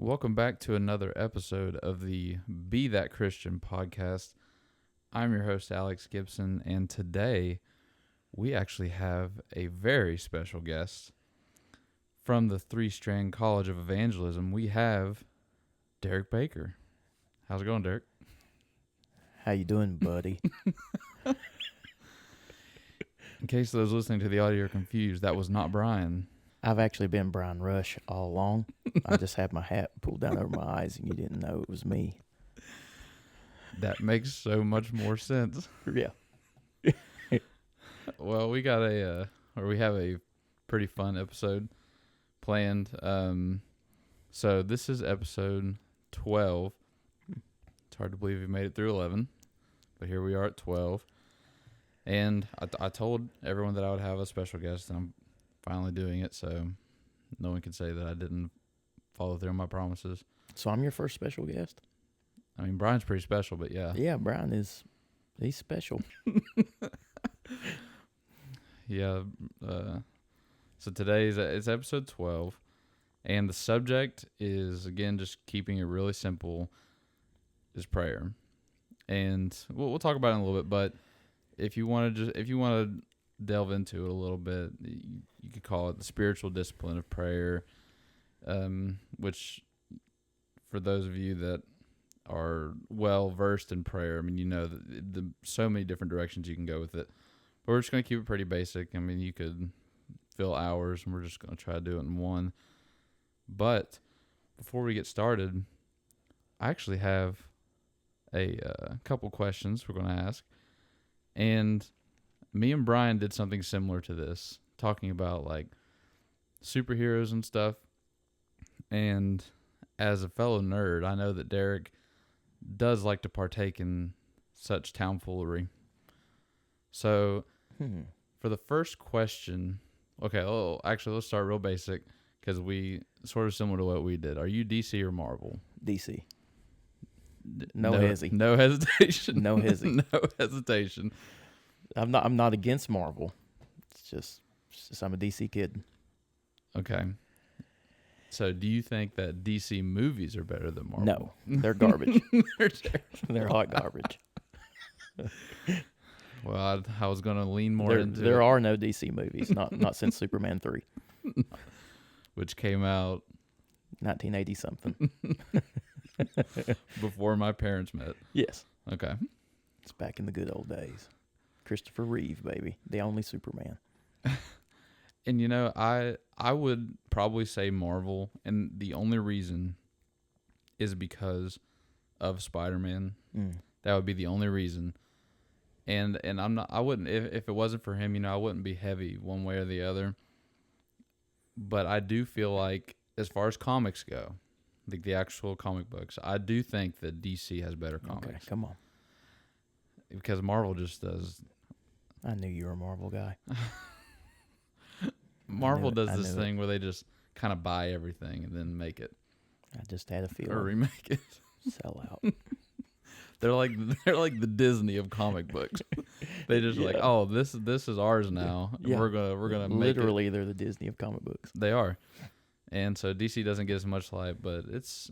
Welcome back to another episode of the Be That Christian podcast. I'm your host, Alex Gibson, and today we actually have a very special guest from the Strand College of Evangelism. We have Derek Baker. How's it going, Derek? How you doing, buddy? In case those listening to the audio are confused, that was not Brian. I've actually been Brian Rush all along. I just had my hat pulled down over my eyes, and you didn't know it was me. That makes so much more sense. Yeah. Well, we have a pretty fun episode planned. So this is episode 12. It's hard to believe we made it through 11, but here we are at 12. And I told everyone that I would have a special guest, and I'm finally doing it, so no one can say that I didn't follow through on my promises. So I'm your first special guest? I mean, Brian's pretty special, but yeah. Yeah, Brian he's special. Yeah. So today's it's episode 12, and the subject is, again, just keeping it really simple, is prayer. And we'll talk about it in a little bit, but if you want to delve into it a little bit, you could call it the spiritual discipline of prayer, which, for those of you that are well versed in prayer, I mean, you know the so many different directions you can go with it. But we're just going to keep it pretty basic. I mean, you could fill hours, and we're just going to try to do it in one. But before we get started, I actually have a couple questions we're going to ask. And me and Brian did something similar to this, talking about like superheroes and stuff. And as a fellow nerd, I know that Derek does like to partake in such tomfoolery. So for the first question, actually, let's start real basic, because we sort of similar to what we did. Are you DC or Marvel? DC. No hesitation. No hesitation. I'm not against Marvel. It's just I'm a DC kid. Okay. So do you think that DC movies are better than Marvel? No, they're garbage. They're hot garbage. Well, I was going to lean more into there are no DC movies, not since Superman 3. Which came out 1980 something. Before my parents met. Yes. Okay. It's back in the good old days. Christopher Reeve, baby. The only Superman. And, you know, I would probably say Marvel, and the only reason is because of Spider-Man. That would be the only reason. And I wouldn't, if it wasn't for him, you know, I wouldn't be heavy one way or the other. But I do feel like, as far as comics go, like the actual comic books, I do think that DC has better comics. Okay, come on. Because Marvel just does. I knew you were a Marvel guy. Marvel does this thing where they just kind of buy everything and then make it. I just had a feeling. Or remake it. Sell out. They're like the Disney of comic books. They just like, oh, this is ours now. Yeah. We're gonna make literally they're the Disney of comic books. They are. And so DC doesn't get as much light, but it's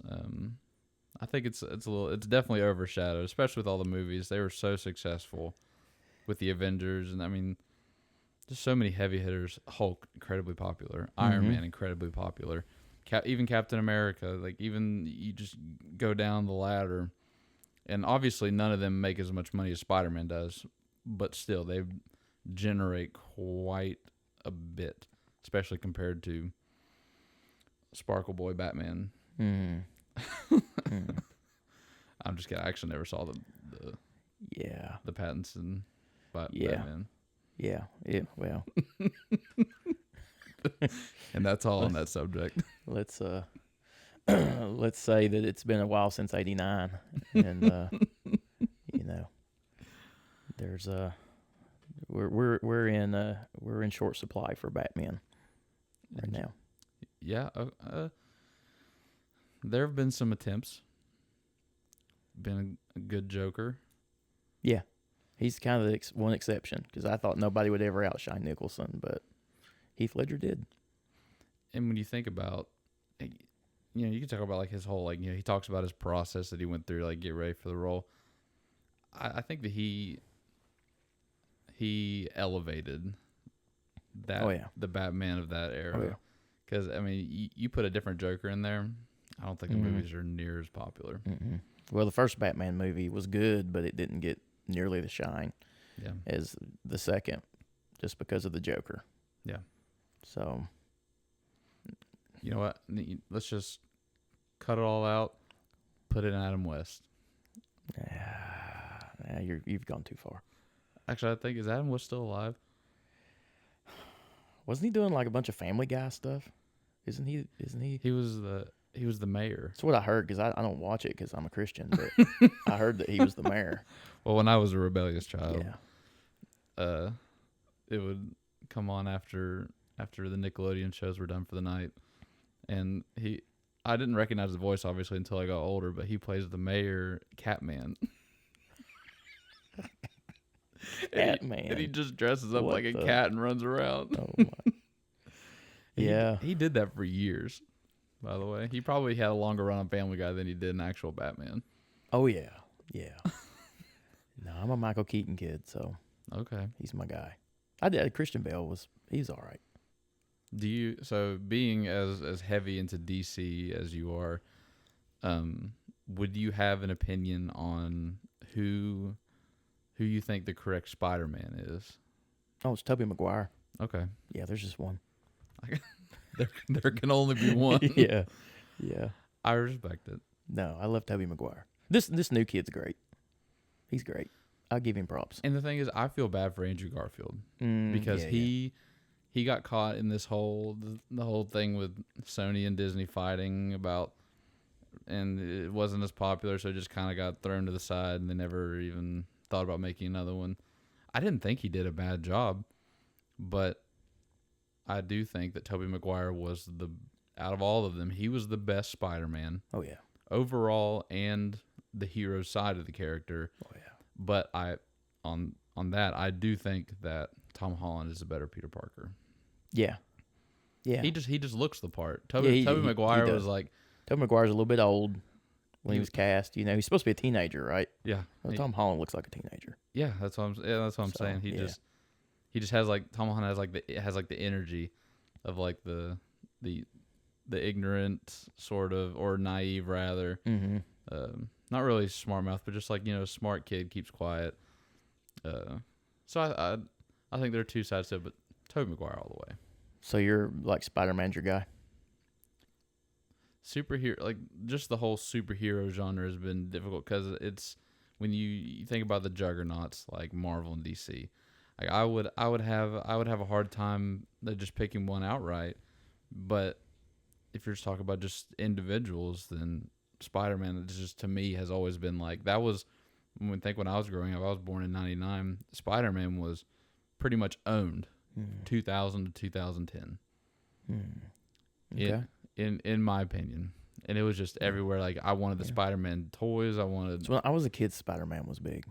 I think it's definitely overshadowed, especially with all the movies. They were so successful with the Avengers, and I mean, just so many heavy hitters. Hulk, incredibly popular. Iron Man, incredibly popular. Even Captain America, like, even you just go down the ladder, and obviously none of them make as much money as Spider-Man does, but still they generate quite a bit, especially compared to Sparkle Boy Batman. I'm just kidding. I actually never saw the Pattinson Batman. Yeah. Well. And that's all on that subject. Let's say that it's been a while since '89, and you know, there's we're in short supply for Batman right now. Yeah. There have been some attempts. Been a good Joker. Yeah. He's kind of the one exception, because I thought nobody would ever outshine Nicholson, but Heath Ledger did. And when you think about, you can talk about like his whole like he talks about his process that he went through like get ready for the role. I think that he elevated that the Batman of that era. Oh yeah. Because I mean, you put a different Joker in there, I don't think the movies are near as popular. Mm-mm. Well, the first Batman movie was good, but it didn't get nearly the shine as the second, just because of the Joker. Yeah. So, you know what? Let's just cut it all out. Put it in Adam West. Yeah, you've gone too far. Actually, I think is Adam West still alive? Wasn't he doing like a bunch of Family Guy stuff? Isn't he? He was the mayor. That's what I heard, because I don't watch it because I'm a Christian, but I heard that he was the mayor. Well, when I was a rebellious child, Yeah. It would come on after the Nickelodeon shows were done for the night, and I didn't recognize the voice obviously until I got older, but he plays the mayor Catman. Catman. And he just dresses up like a cat and runs around. Oh my. Yeah. He did that for years, by the way. He probably had a longer run on Family Guy than he did in actual Batman. Oh, yeah. Yeah. No, I'm a Michael Keaton kid, so okay, he's my guy. I did. Christian Bale he's all right. So being as heavy into DC as you are, would you have an opinion on who you think the correct Spider-Man is? Oh, it's Tobey Maguire. Okay. Yeah, there's just one. There can only be one. Yeah. Yeah. I respect it. No, I love Tobey Maguire. This new kid's great. He's great. I'll give him props. And the thing is, I feel bad for Andrew Garfield because he got caught in this the whole thing with Sony and Disney fighting about, and it wasn't as popular, so it just kind of got thrown to the side, and they never even thought about making another one. I didn't think he did a bad job, but I do think that Tobey Maguire was out of all of them, he was the best Spider-Man. Oh yeah. Overall, and the hero side of the character. Oh yeah. But on that, I do think that Tom Holland is a better Peter Parker. Yeah. Yeah. He just looks the part. Tobey Maguire was like, Tobey Maguire's a little bit old when he was cast. He's supposed to be a teenager, right? Yeah. Well, Tom Holland looks like a teenager. Yeah, that's what I'm saying. He just has like Tom Holland has like the energy of like the ignorant sort of, or naive rather. Mm-hmm. Not really smart mouth, but just like smart kid, keeps quiet. So I think there are two sides to it, but Tobey Maguire all the way. So you're like Spider-Man's your guy? Superhero, like just the whole superhero genre has been difficult because it's when you think about the juggernauts like Marvel and DC. Like I would have a hard time just picking one outright, but if you're just talking about just individuals, then Spider-Man just to me has always been like that was when I was growing up. I was born in '99. Spider-Man was pretty much owned 2000 to 2010. Okay. In my opinion, and it was just everywhere. Like I wanted the Spider-Man toys. I wanted. So when I was a kid, Spider-Man was big.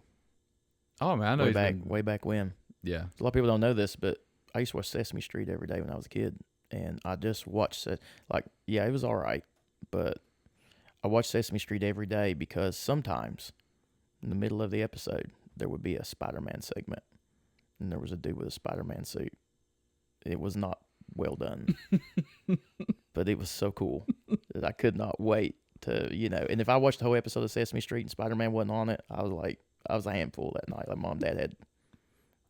Oh man, I know way back when. Yeah, a lot of people don't know this, but I used to watch Sesame Street every day when I was a kid, and I just watched it. Like, yeah, it was all right, but I watched Sesame Street every day because sometimes in the middle of the episode there would be a Spider-Man segment, and there was a dude with a Spider-Man suit. It was not well done, but it was so cool that I could not wait to, and if I watched the whole episode of Sesame Street and Spider-Man wasn't on it, I was a handful that night. Like, Mom and Dad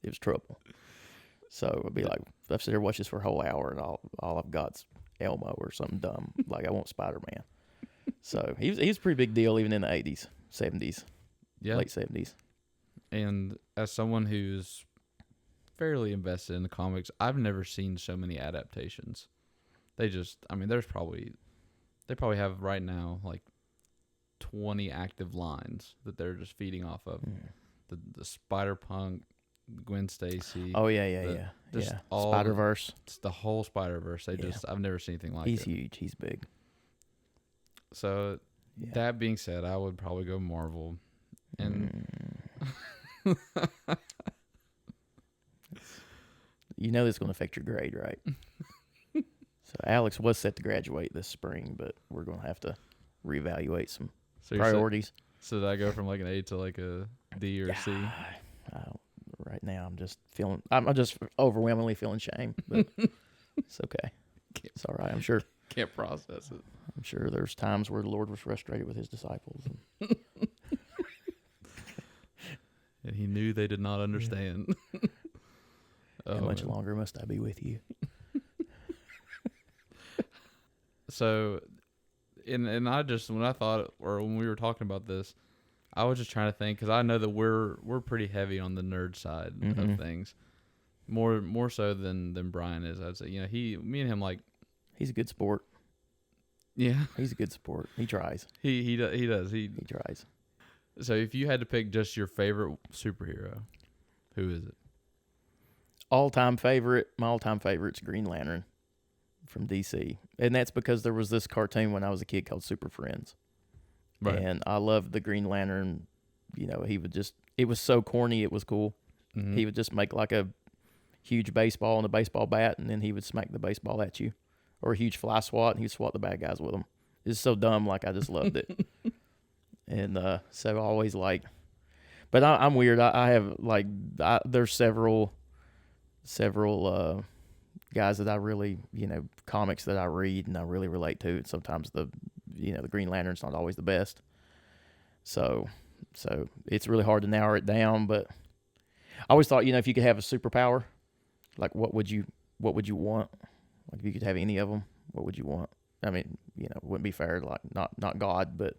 it was trouble. So I'd be like, I've sat there watch this for a whole hour, and all I've got's Elmo or something dumb. Like, I want Spider-Man. So he was a pretty big deal even in the 80s, 70s, late 70s. And as someone who's fairly invested in the comics, I've never seen so many adaptations. They probably have right now like 20 active lines that they're just feeding off of. The Spider-Punk, Gwen Stacy. Oh yeah. Spider-Verse. It's the whole Spider-Verse. I've never seen anything like it. He's huge. He's big. So that being said, I would probably go Marvel. And you know this is going to affect your grade, right? So Alex was set to graduate this spring, but we're going to have to reevaluate some So you're set- priorities. So did I go from like an A to like a D or a C? Right now, I'm just overwhelmingly feeling shame, but it's okay. It's all right. I'm sure Can't process it. I'm sure there's times where the Lord was frustrated with his disciples. And he knew they did not understand. How much longer must I be with you? So, and I just, when I thought, or when we were talking about this, I was just trying to think, because I know that we're pretty heavy on the nerd side Mm-hmm. of things, more so than Brian is. I'd say, me and him, like, He's a good sport. yeah, He's a good sport. He tries. he does. He tries. So if you had to pick just your favorite superhero, who is it? My all-time favorite's Green Lantern from DC. And that's because there was this cartoon when I was a kid called Super Friends. Right. And I loved the Green Lantern. It was so corny, it was cool. Mm-hmm. He would just make like a huge baseball and a baseball bat, and then he would smack the baseball at you. Or a huge fly swat, and he'd swat the bad guys with them. It's so dumb, like I just loved it. And so I always but I'm weird. I have there's several guys that I really, comics that I read and I really relate to. And sometimes the Green Lantern's not always the best. So it's really hard to narrow it down. But I always thought, if you could have a superpower, like what would you want? Like if you could have any of them, what would you want? I mean, it wouldn't be fair, like not God, but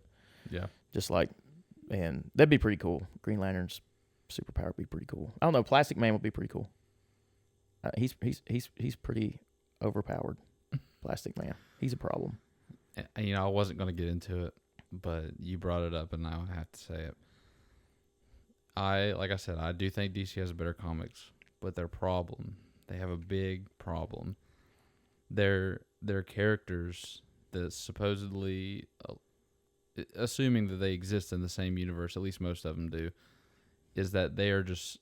Yeah. just like, and that'd be pretty cool. Green Lantern's superpower would be pretty cool. I don't know. Plastic Man would be pretty cool. He's pretty overpowered. Plastic Man. He's a problem. And, I wasn't going to get into it, but you brought it up, and I have to say it. Like I said, I do think DC has better comics, but they have a big problem. Their characters that supposedly, assuming that they exist in the same universe, at least most of them do, is that they are just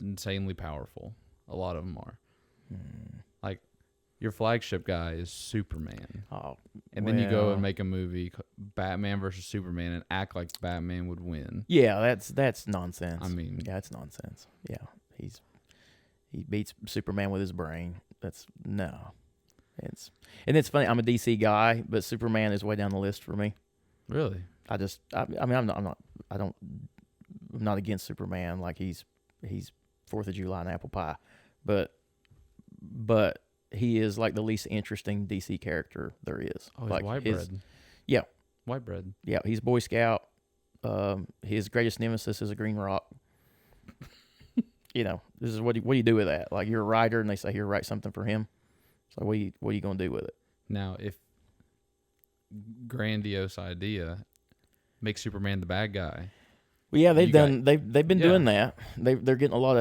insanely powerful. A lot of them are. Like, your flagship guy is Superman. Oh, and then you go and make a movie, Batman versus Superman, and act like Batman would win. Yeah, that's nonsense. I mean, yeah, it's nonsense. Yeah, he beats Superman with his brain. It's funny. I'm a DC guy, but Superman is way down the list for me. Really? I'm not against Superman. Like he's 4th of July and apple pie, but he is like the least interesting DC character there is. Oh, he's like white bread. Yeah. White bread. Yeah, he's Boy Scout. His greatest nemesis is a green rock. This is what do you do with that? Like, you're a writer, and they say, here, write something for him. So what are you going to do with it? Now, if grandiose idea, make Superman the bad guy. Well, yeah, they've been doing that. They're getting a lot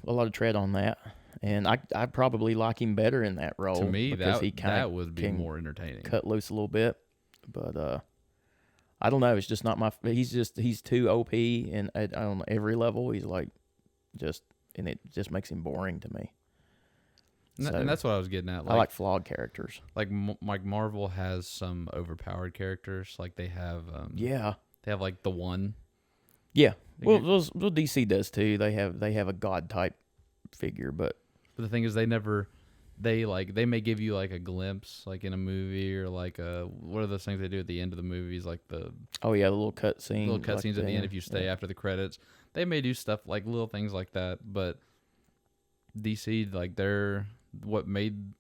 of tread on that, and I probably like him better in that role. To me, because that would be more entertaining. Cut loose a little bit, but I don't know. It's just not my. He's too OP, and on every level, he's like and it just makes him boring to me. And that's what I was getting at. I like flawed characters. Like Marvel has some overpowered characters. Like they have. They have like the One. Yeah. Well, DC does too. They have a god type figure, but the thing is, they may give you like a glimpse, like in a movie, or like what are those things they do at the end of the movies, like the little cut scene, little cut scenes at the end if you stay after the credits. They may do stuff like little things like that, but DC, like, they're what made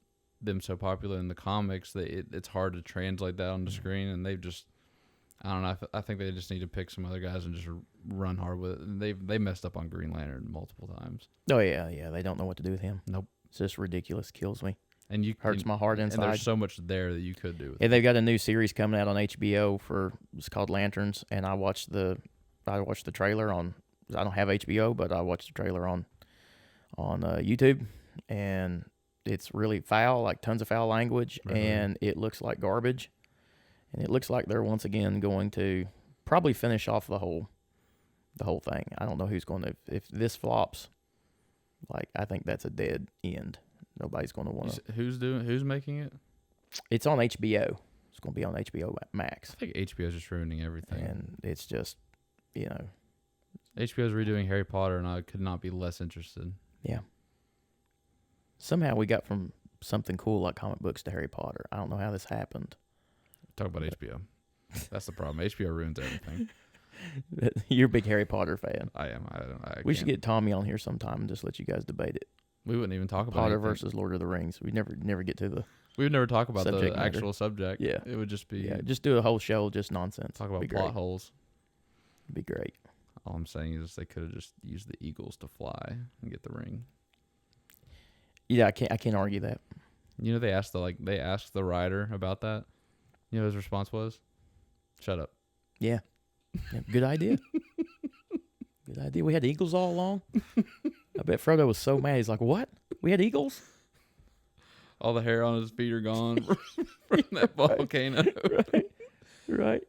them so popular in the comics that it's hard to translate that on the screen, and they've just, I don't know. I think they just need to pick some other guys and just run hard with it. And they messed up on Green Lantern multiple times. Oh yeah. They don't know what to do with him. Nope. It's just ridiculous. Kills me. And hurts my heart inside. And there's so much there that you could do. And they've got a new series coming out on HBO it's called Lanterns, and I watched the trailer on. I don't have HBO, but I watched the trailer on YouTube, and it's really foul, like tons of foul language, and it looks like garbage. And it looks like they're once again going to probably finish off the whole thing. I don't know who's going to, if this flops, like, I think that's a dead end. Nobody's going to want to. Who's making it? It's on HBO. It's going to be on HBO Max. I think HBO's just ruining everything. And it's just, HBO's redoing Harry Potter, and I could not be less interested. Yeah. Somehow we got from something cool like comic books to Harry Potter. I don't know how this happened. Talk about HBO. That's the problem. HBO ruins everything. You're a big Harry Potter fan. I am. We should get Tommy on here sometime and just let you guys debate it. We wouldn't even talk about Potter anything. versus Lord of the Rings. We never get to the. We would never talk about subject the matter. actual subject. Yeah. It would just be. Yeah, just do a whole show just nonsense. Talk about Be plot great. holes. It'd be great. All I'm saying is they could have just used the eagles to fly and get the ring. Yeah, I can't argue that. You know, they asked the writer about that. You know, his response was, "Shut up." Yeah, good idea. Good idea. We had eagles all along. I bet Frodo was so mad. He's like, "What? We had eagles?" All the hair on his feet are gone from that volcano. Right.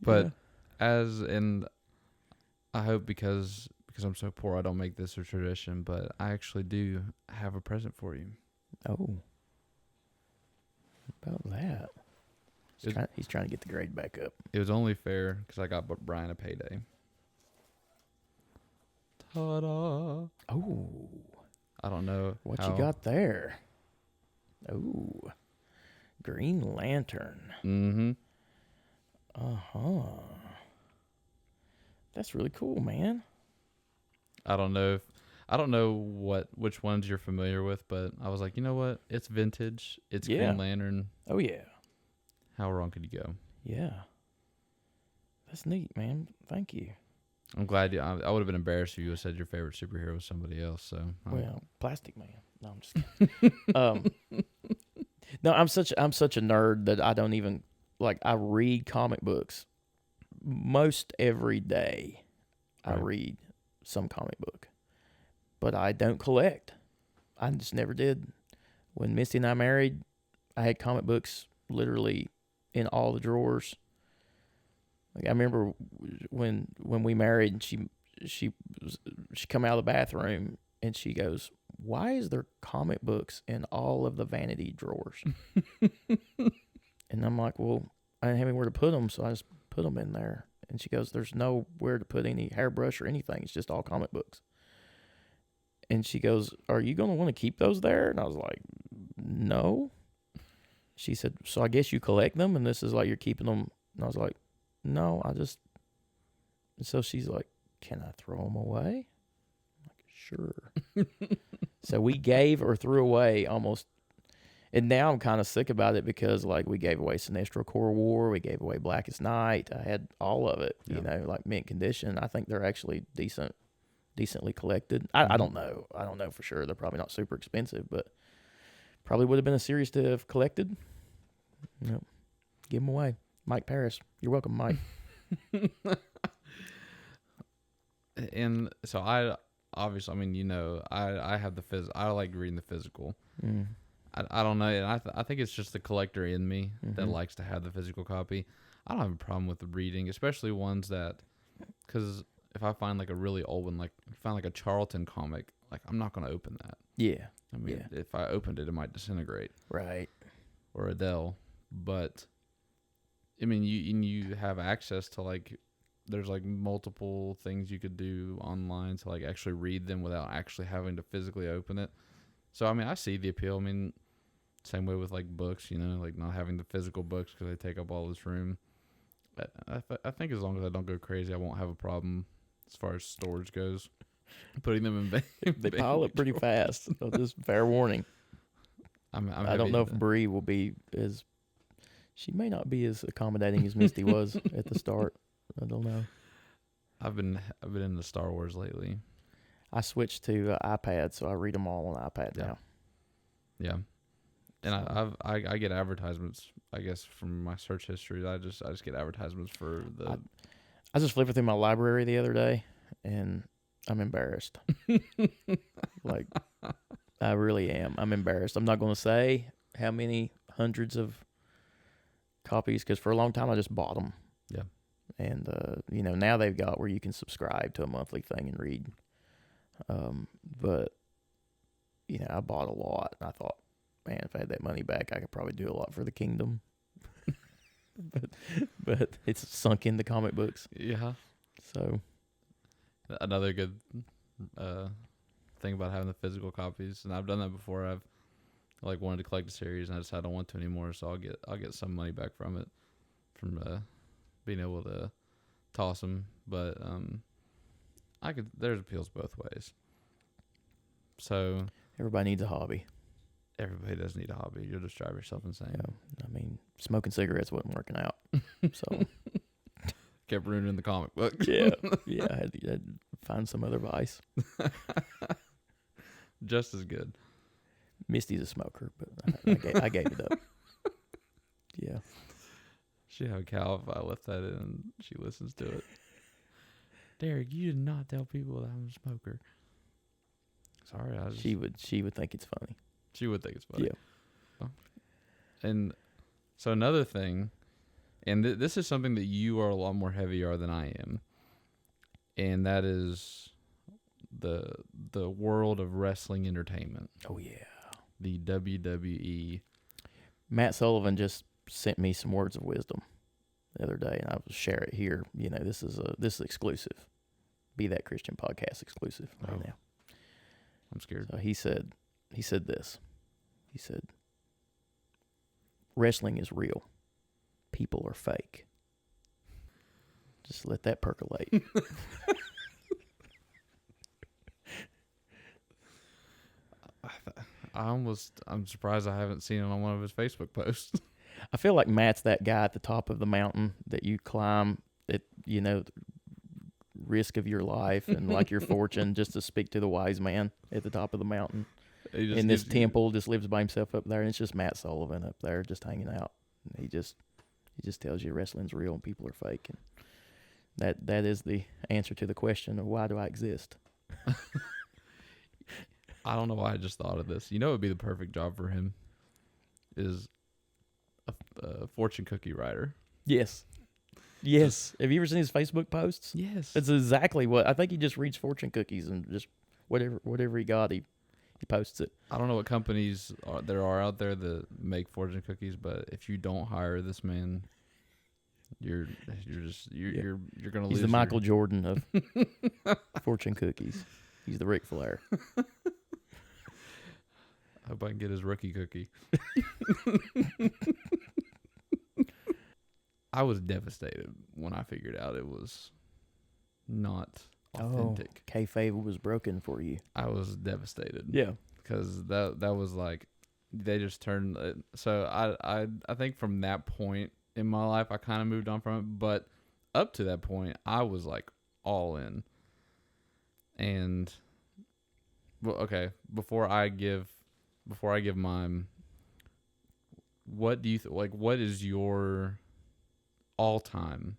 But I hope because I'm so poor, I don't make this a tradition. But I actually do have a present for you. Oh, about that. He's trying to get the grade back up. It was only fair because I got Brian a payday. Ta-da! Oh, I don't know what you got there. Oh, Green Lantern. Mm-hmm. Uh-huh. That's really cool, man. I don't know which ones you're familiar with, but I was like, you know what? It's vintage. It's Green Lantern. Oh, yeah. How wrong could you go? Yeah. That's neat, man. Thank you. I'm glad I would have been embarrassed if you had said your favorite superhero was somebody else. So Plastic Man. No, I'm just kidding. No, I'm such a nerd that I don't even I read comic books most every day. Right. I read some comic book, but I don't collect. I just never did. When Misty and I married, I had comic books literally in all the drawers. I remember when we married, and she come out of the bathroom and she goes, "Why is there comic books in all of the vanity drawers?" And I'm like, "Well, I didn't have anywhere to put them, so I just put them in there." And she goes, "There's nowhere to put any hairbrush or anything. It's just all comic books." And she goes, "Are you going to want to keep those there?" And I was like, "No." She said, "So I guess you collect them, and this is like you're keeping them." And I was like, "No, I just." And so she's like, "Can I throw them away?" I'm like, "Sure." So we gave or threw away almost. And now I'm kind of sick about it because we gave away Sinestro Corps War, we gave away Blackest Night. I had all of it, mint condition. I think they're actually decently collected. I don't know. I don't know for sure. They're probably not super expensive, but probably would have been a series to have collected. Yep. Give them away. Mike Paris. You're welcome, Mike. And so I obviously, I have I like reading the physical. Mm. I don't know. And I think it's just the collector in me that likes to have the physical copy. I don't have a problem with reading, especially ones because if I find a really old one, a Charlton comic, I'm not going to open that. Yeah. If I opened it, it might disintegrate. Right. Or Adele. But, you have access to there's multiple things you could do online to actually read them without actually having to physically open it. So, I see the appeal. Same way with books, not having the physical books because they take up all this room. I think as long as I don't go crazy, I won't have a problem as far as storage goes. Putting them in they pile up pretty fast. So just fair warning. I don't know if Bree will be as. She may not be as accommodating as Misty was at the start. I don't know. I've been into Star Wars lately. I switched to iPad, so I read them all on iPad now. Yeah, and I get advertisements. I guess from my search history, I just get advertisements for the. I just flipped through my library the other day, and I'm embarrassed. I really am. I'm embarrassed. I'm not going to say how many hundreds of copies because for a long time I just bought them. Yeah, and now they've got where you can subscribe to a monthly thing and read. But I bought a lot, and I thought, man, if I had that money back, I could probably do a lot for the kingdom. but it's sunk into comic books. Yeah. So Another good thing about having the physical copies, and I've done that before. I've like wanted to collect a series, and I decided I don't want to anymore. So I'll get some money back from it, from being able to toss them. But there's appeals both ways. So everybody needs a hobby. Everybody does need a hobby. You'll just drive yourself insane. Yeah. I mean, smoking cigarettes wasn't working out, so kept ruining the comic book. yeah. I had to find some other vice. Just as good. Misty's a smoker, but I gave it up. Yeah. She'd have a cow if I left that in and she listens to it. Derek, you did not tell people that I'm a smoker. Sorry, She would think it's funny. She would think it's funny. Yeah. And so another thing, and this is something that you are a lot more heavier than I am, and that is the world of wrestling entertainment. Oh yeah. The WWE. Matt Sullivan just sent me some words of wisdom the other day, and I will share it here. This is exclusive. Be That Christian podcast exclusive right now. I'm scared. So he said this. He said, wrestling is real. People are fake. Just let that percolate. I'm surprised I haven't seen it on one of his Facebook posts. I feel like Matt's that guy at the top of the mountain that you climb at, risk of your life and like your fortune just to speak to the wise man at the top of the mountain. In this temple, just lives by himself up there, and it's just Matt Sullivan up there just hanging out. And he just tells you wrestling's real and people are fake, and that is the answer to the question of why do I exist. I don't know why I just thought of this. It would be the perfect job for him is a fortune cookie writer. Yes. Have you ever seen his Facebook posts? Yes. It's exactly what I think. He just reads fortune cookies and just whatever he got, he posts it. I don't know what companies there are out there that make fortune cookies, but if you don't hire this man, you're gonna lose. He's the Michael Jordan of fortune cookies. He's the Ric Flair. I hope I can get his rookie cookie. I was devastated when I figured out it was not authentic. Kayfabe was broken for you. I was devastated. Yeah, because that was like they just turned. So I think from that point in my life, I kind of moved on from it. But up to that point, I was like all in. And well, okay, before I give mine, what do you what is your all-time?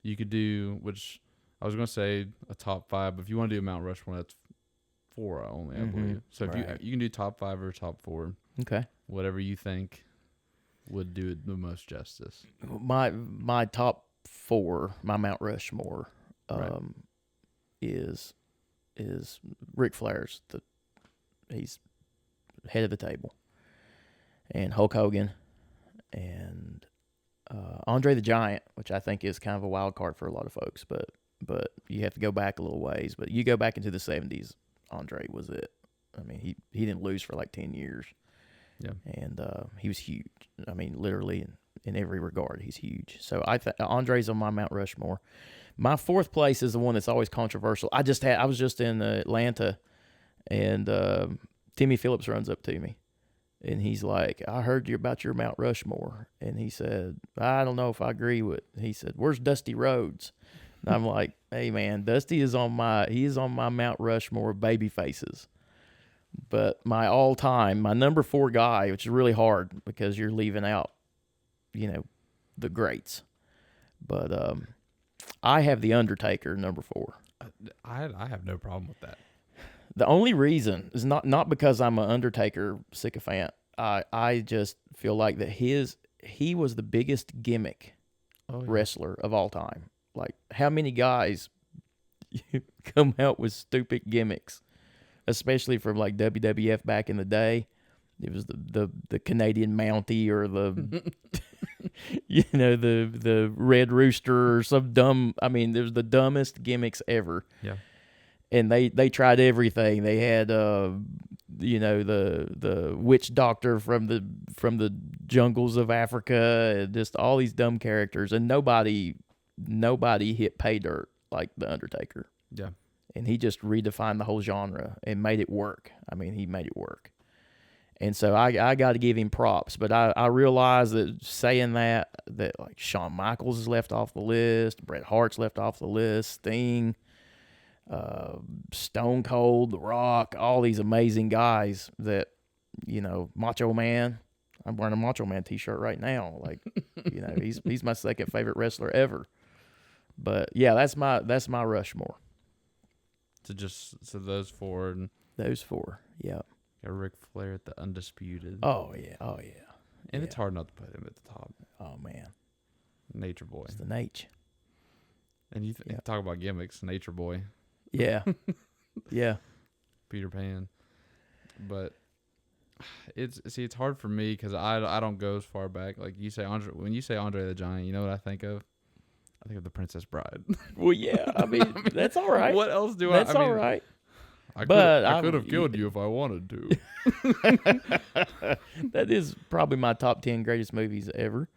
You could do, which I was going to say a top 5, but if you want to do a Mount Rushmore, that's 4 only, I believe. So if you can do top 5 or top 4. Okay. Whatever you think would do it the most justice. My top 4, my Mount Rushmore, is Ric Flair's. He's head of the table, and Hulk Hogan, and Andre the Giant, which I think is kind of a wild card for a lot of folks, but you have to go back a little ways. But you go back into the 70s, Andre was it. I mean, he didn't lose for like 10 years. Yeah. And he was huge. I mean, literally in every regard, he's huge. So Andre's on my Mount Rushmore. My 4th place is the one that's always controversial. I was just in Atlanta, and Timmy Phillips runs up to me. And he's like, I heard you about your Mount Rushmore. And he said, I don't know if I agree with. He said, where's Dusty Rhodes? And I'm like, hey man, Dusty is on my Mount Rushmore of baby faces. But my all-time, my number 4 guy, which is really hard because you're leaving out, the greats. But I have The Undertaker, number 4. I have no problem with that. The only reason is not because I'm an Undertaker sycophant. I just feel like that he was the biggest gimmick wrestler of all time. Like, how many guys come out with stupid gimmicks? especially from like WWF back in the day. It was the Canadian Mountie or the the Red Rooster or some dumb. I mean, there's the dumbest gimmicks ever. Yeah. And they tried everything. They had the witch doctor from the jungles of Africa, and just all these dumb characters, and nobody hit pay dirt like the Undertaker. Yeah. And he just redefined the whole genre and made it work. I mean, he made it work. And so I got to give him props, but I realize that saying that like Shawn Michaels is left off the list, Bret Hart's left off the list, Sting, Stone Cold, The Rock, all these amazing guys that, Macho Man. I'm wearing a Macho Man t-shirt right now. Like, he's my second favorite wrestler ever. But yeah, that's my Rushmore. So those four. And those four, yeah. got Ric Flair at the Undisputed. Oh yeah. And it's hard not to put him at the top. Oh man. Nature Boy. It's the Nature. And you talk about gimmicks, Nature Boy. Yeah. Yeah. Peter Pan. But it's hard for me because I don't go as far back. Like you say, when you say Andre the Giant, you know what I think of? I think of The Princess Bride. Well, yeah. I mean, that's all right. What else do that's I mean? all right. I But could have killed you if I wanted to. That is probably my top 10 greatest movies ever.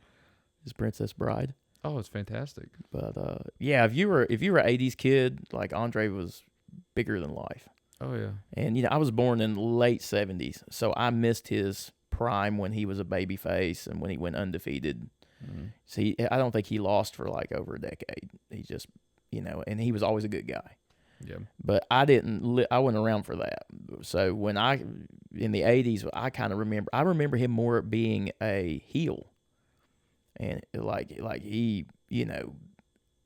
Is Princess Bride. Oh, it's fantastic. But yeah, if you were an 80s kid, like Andre was bigger than life. Oh yeah. And I was born in the late 70s, so I missed his prime when he was a baby face and when he went undefeated. Mm-hmm. See, I don't think he lost for like over a decade. He just, and he was always a good guy. Yeah. But I wasn't around for that. So when in the 80s, I kind of remember him more being a heel. And like he,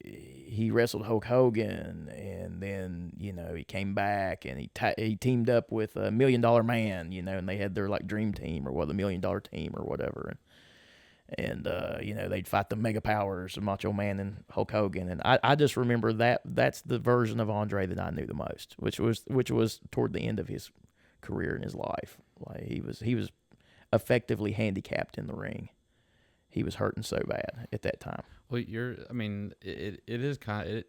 he wrestled Hulk Hogan, and then, he came back and he teamed up with a $1 Million Man, and they had their like dream team or the $1 Million Team or whatever. And they'd fight the Mega Powers, Macho Man and Hulk Hogan. And I just remember that's the version of Andre that I knew the most, which was toward the end of his career in his life. Like he was effectively handicapped in the ring. He was hurting so bad at that time. Well, it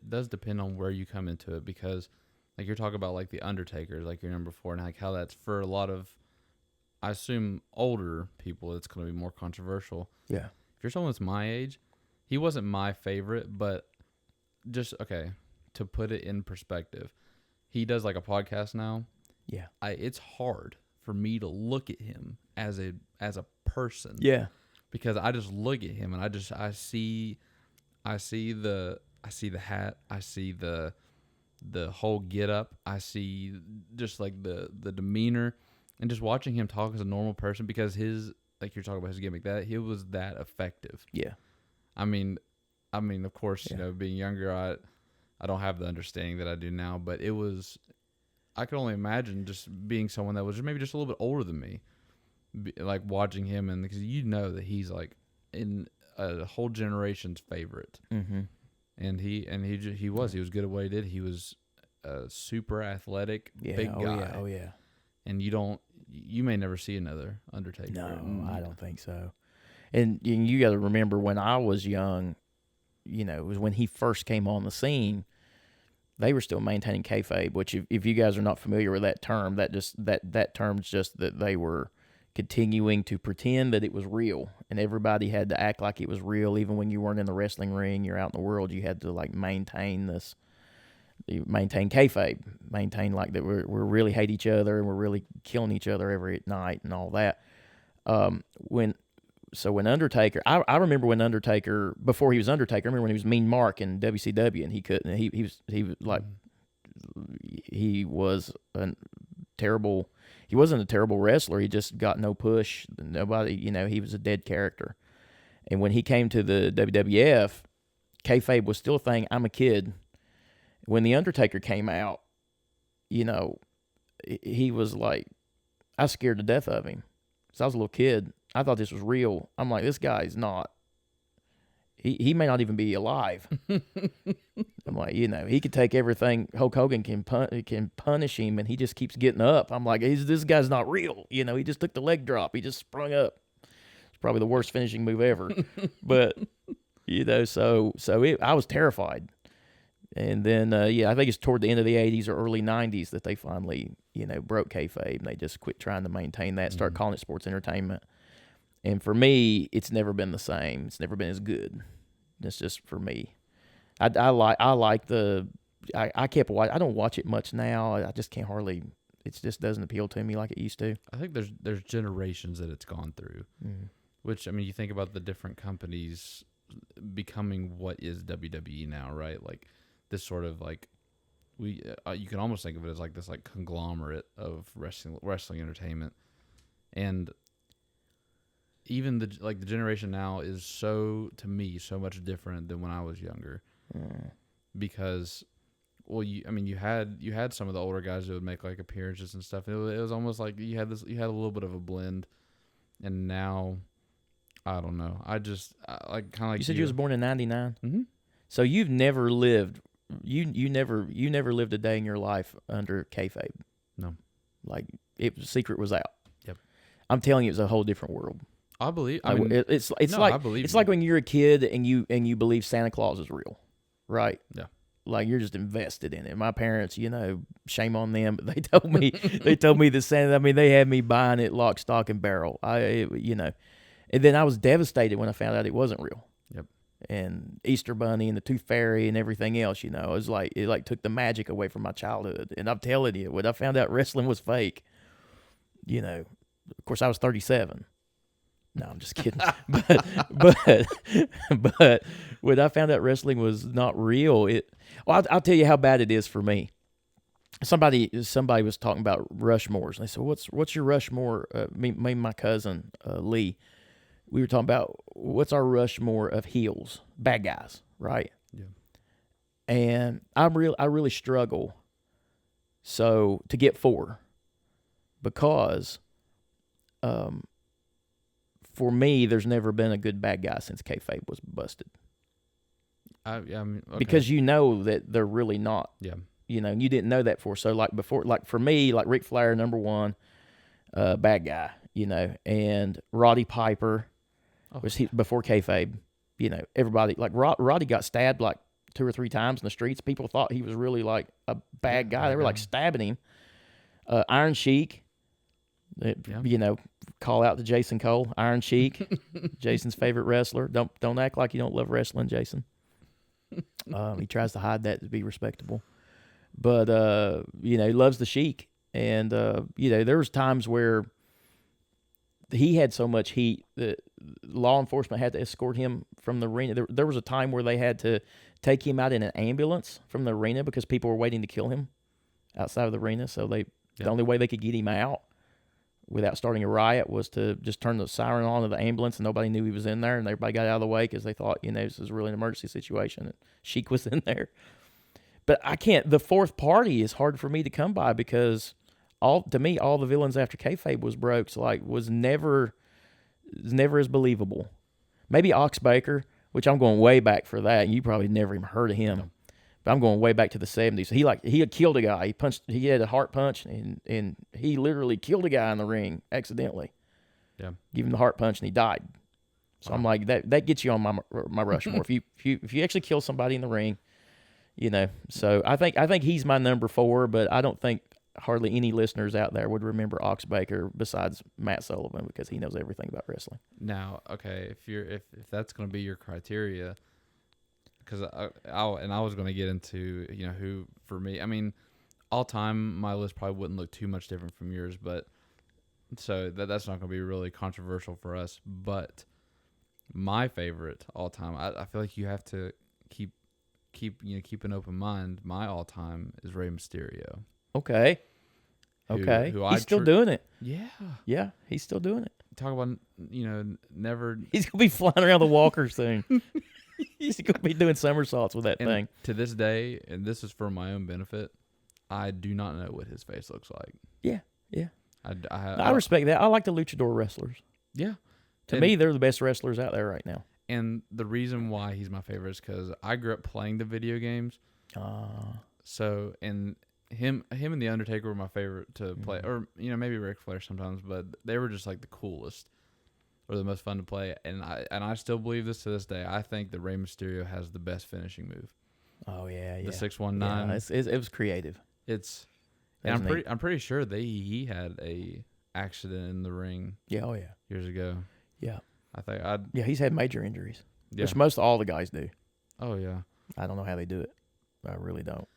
does depend on where you come into it, because like you're talking about like the Undertaker, like your number 4, and like how that's for a lot of, I assume, older people, it's going to be more controversial. Yeah. If you're someone that's my age, he wasn't my favorite, but just, okay, to put it in perspective, he does like a podcast now. Yeah. It's hard for me to look at him as a person. Yeah. Because I just look at him and I see the hat, I see the whole get up, I see just like the demeanor, and just watching him talk as a normal person, because his, like you're talking about his gimmick, that he was that effective. Yeah. I mean, of course, being younger, I don't have the understanding that I do now, but I could only imagine just being someone that was maybe just a little bit older than me, like watching him, and because that he's like in a whole generation's favorite. Mm-hmm. And he was good at what he did. He was a super athletic, big guy. Oh yeah. And you may never see another Undertaker. No, I don't think so. And you got to remember, when I was young, it was when he first came on the scene, they were still maintaining kayfabe, which if you guys are not familiar with that term, that term's just that they were continuing to pretend that it was real, and everybody had to act like it was real. Even when you weren't in the wrestling ring, you're out in the world, you had to like maintain kayfabe, maintain like that we really hate each other and we're really killing each other every night and all that. When Undertaker, I remember when Undertaker, before he was Undertaker, I remember when he was Mean Mark in WCW, and he couldn't, he was like, he was a terrible. He wasn't a terrible wrestler. He just got no push. Nobody, he was a dead character. And when he came to the WWF, kayfabe was still a thing. I'm a kid. When The Undertaker came out, he was like, I was scared to death of him. So I was a little kid. I thought this was real. I'm like, this guy's not. he may not even be alive. I'm like, he could take everything. Hulk Hogan can punish him, and he just keeps getting up. I'm like, this guy's not real. He just took the leg drop. He just sprung up. It's probably the worst finishing move ever. But I was terrified. And then I think it's toward the end of the '80s or early '90s that they finally broke kayfabe, and they just quit trying to maintain that. Start calling it sports entertainment. And for me, it's never been the same. It's never been as good. That's just for me. I kept watching. I don't watch it much now. I just can't hardly. It just doesn't appeal to me like it used to. I think there's generations that it's gone through. Which, I mean, you think about the different companies becoming what is WWE now, right? Like this sort of like you can almost think of it as like this like conglomerate of wrestling entertainment, and even the generation now is to me so much different than when I was younger, because you had some of the older guys that would make like appearances and stuff. It was almost like you had a little bit of a blend, and now I don't know. I kind of like you said you was born in '99, so you've never lived. You never lived a day in your life under kayfabe. No, like secret was out. Yep, I'm telling you, it's a whole different world. I believe. It's like when you're a kid and you believe Santa Claus is real, right? Yeah. Like you're just invested in it. My parents, shame on them, but they told me the Santa. I mean, they had me buying it lock, stock, and barrel. And then I was devastated when I found out it wasn't real. Yep. And Easter Bunny and the Tooth Fairy and everything else, it was like it took the magic away from my childhood. And I'm telling you, when I found out wrestling was fake, of course I was 37. No, I'm just kidding. but when I found out wrestling was not real, I'll tell you how bad it is for me. Somebody was talking about Rushmores, and they said, "What's your Rushmore?" Me and my cousin Lee, we were talking about what's our Rushmore of heels, bad guys, right? Yeah. And I really struggle to get 4 because for me, there's never been a good bad guy since kayfabe was busted. Okay. Because that they're really not. Yeah. You didn't know that before. So for me, like Ric Flair, number 1, bad guy. And Roddy Piper was before kayfabe. Everybody like Roddy got stabbed like 2 or 3 times in the streets. People thought he was really like a bad guy. They were like stabbing him. Iron Sheik. Call out to Jason Cole, Iron Sheik, Jason's favorite wrestler. Don't act like you don't love wrestling, Jason. He tries to hide that to be respectable, but he loves the Sheik, and there was times where he had so much heat that law enforcement had to escort him from the arena. There was a time where they had to take him out in an ambulance from the arena because people were waiting to kill him outside of the arena. So the only way they could get him out without starting a riot was to just turn the siren on of the ambulance, and nobody knew he was in there, and everybody got out of the way because they thought, this was really an emergency situation, and Sheik was in there. But I can't. The fourth party is hard for me to come by because all the villains after kayfabe was broke, was never as believable. Maybe Ox Baker, which I'm going way back for that. You probably never even heard of him. No. But I'm going way back to the 70s. He had killed a guy. He had a heart punch, and he literally killed a guy in the ring accidentally. Yeah. Give him the heart punch, and he died. So wow. I'm like, that gets you on my Rushmore. if you actually kill somebody in the ring, So I think he's my number 4, but I don't think hardly any listeners out there would remember Ox Baker besides Matt Sullivan because he knows everything about wrestling. Now, okay, if that's going to be your criteria. Because I was going to get into who for me. I mean, all time my list probably wouldn't look too much different from yours, but so that's not going to be really controversial for us. But my favorite all time, I feel like you have to keep an open mind. My all time is Rey Mysterio. Okay. Who he's still doing it. Yeah, he's still doing it. Talk about never. He's gonna be flying around the walker soon. He's going to be doing somersaults with that thing. To this day, and this is for my own benefit, I do not know what his face looks like. Yeah. I respect that. I like the luchador wrestlers. Yeah. To me, they're the best wrestlers out there right now. And the reason why he's my favorite is because I grew up playing the video games. So, and him and the Undertaker were my favorite to play, or maybe Ric Flair sometimes, but they were just like the coolest or the most fun to play. And I still believe this to this day. I think that Rey Mysterio has the best finishing move. Oh yeah, The 619. Yeah, it was creative. I'm pretty sure he had a accident in the ring. Yeah, oh yeah, years ago. Yeah, Yeah, he's had major injuries, yeah. which most all the guys do. Oh yeah. I don't know how they do it. I really don't.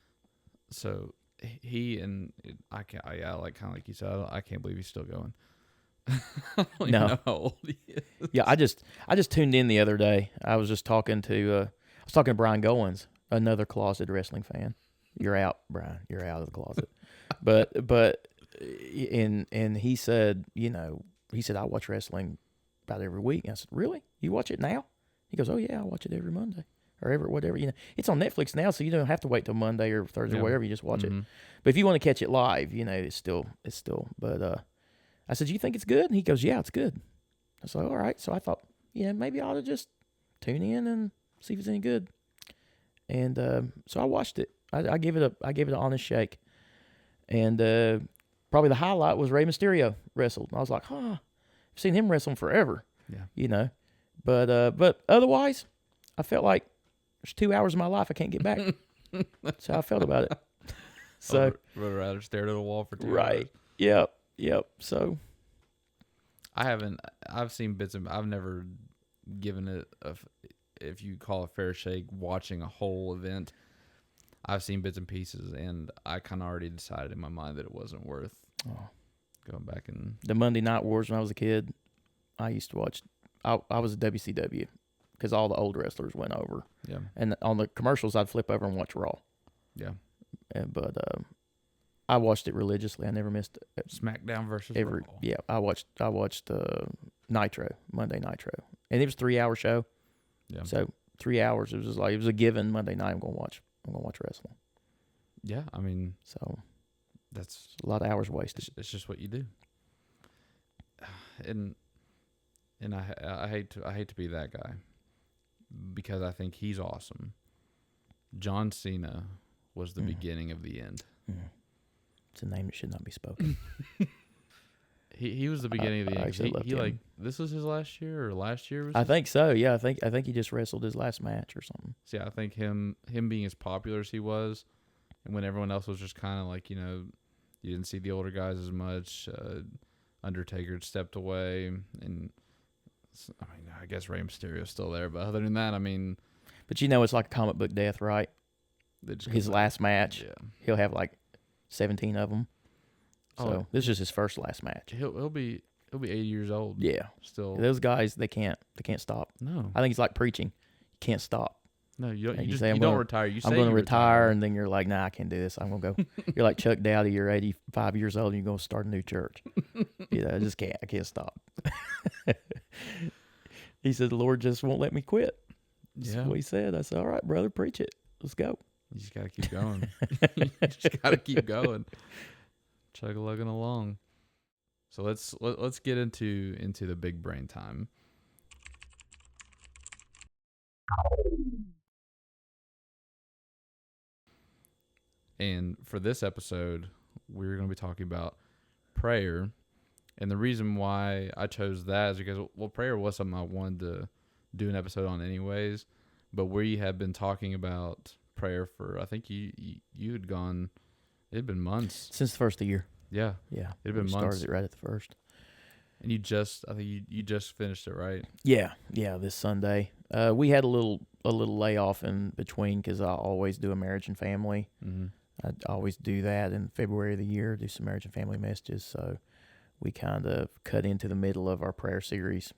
So he and I can't. Like kind of like you said, I can't believe he's still going. I don't even know how old he is. Yeah, I just tuned in the other day. I was just talking to Brian Goins, another closet wrestling fan. You're out, Brian. You're out of the closet. but and he said, I watch wrestling about every week. And I said, really? You watch it now? He goes, oh yeah, I watch it every Monday or whatever. It's on Netflix now, so you don't have to wait till Monday or Thursday or whatever. You just watch it. But if you want to catch it live, it's still. But I said, you think it's good? And he goes, yeah, it's good. I said, all right. So I thought, maybe I ought to just tune in and see if it's any good. And so I watched it. I gave it an honest shake. And probably the highlight was Rey Mysterio wrestled. And I was like, I've seen him wrestling forever. Yeah. But otherwise, I felt like there's 2 hours of my life I can't get back. That's how I felt about it. So would rather stare at the wall for 2 hours. Right. Yep. So I've seen bits of. I've never given it if you call a fair shake watching a whole event. I've seen bits and pieces, and I kind of already decided in my mind that it wasn't worth going back and the Monday Night Wars when I was a kid. I used to watch. I was a WCW because all the old wrestlers went over. Yeah. And on the commercials, I'd flip over and watch Raw. Yeah. But I watched it religiously. I never missed it. SmackDown versus Raw. Yeah, I watched Nitro, Monday Nitro, and it was a 3-hour show. Yeah. So 3 hours. It was a given Monday night. I'm gonna watch wrestling. Yeah, I mean, so that's a lot of hours wasted. It's just what you do. And I hate to be that guy because I think he's awesome. John Cena was the beginning of the end. It's a name that should not be spoken. He was the beginning of the end. He this was his last year or last year? I think so. Yeah, I think he just wrestled his last match or something. See, I think him being as popular as he was, and when everyone else was just kind of like, you didn't see the older guys as much. Undertaker stepped away, and I guess Rey Mysterio's still there, but other than that, But it's like a comic book death, right? His last match, he'll have like 17 of them. So this is his last match. He'll be 80 years old. Yeah, still. Those guys, they can't stop. No, I think it's like preaching. You can't stop. No, you don't retire. You say I'm going to retire, and then you're like, nah, I can't do this. I'm going to go. You're like Chuck Dowdy. You're 85 years old, and you're going to start a new church. I just can't. I can't stop. He said, the Lord just won't let me quit. That's what he said. I said, all right, brother, preach it. Let's go. You just got to keep going. You just got to keep going. Chug-a-lugging along. So let's get into the big brain time. And for this episode, we're going to be talking about prayer. And the reason why I chose that is because, prayer was something I wanted to do an episode on anyways. But we had been talking about prayer for, I think you had gone, it had been months. Since the first of the year. Yeah. Yeah. It had been months. Started it right at the first. And I think you just finished it, right? Yeah. Yeah, this Sunday. We had a little layoff in between because I always do a marriage and family. Mm-hmm. I always do that in February of the year, do some marriage and family messages. So we kind of cut into the middle of our prayer series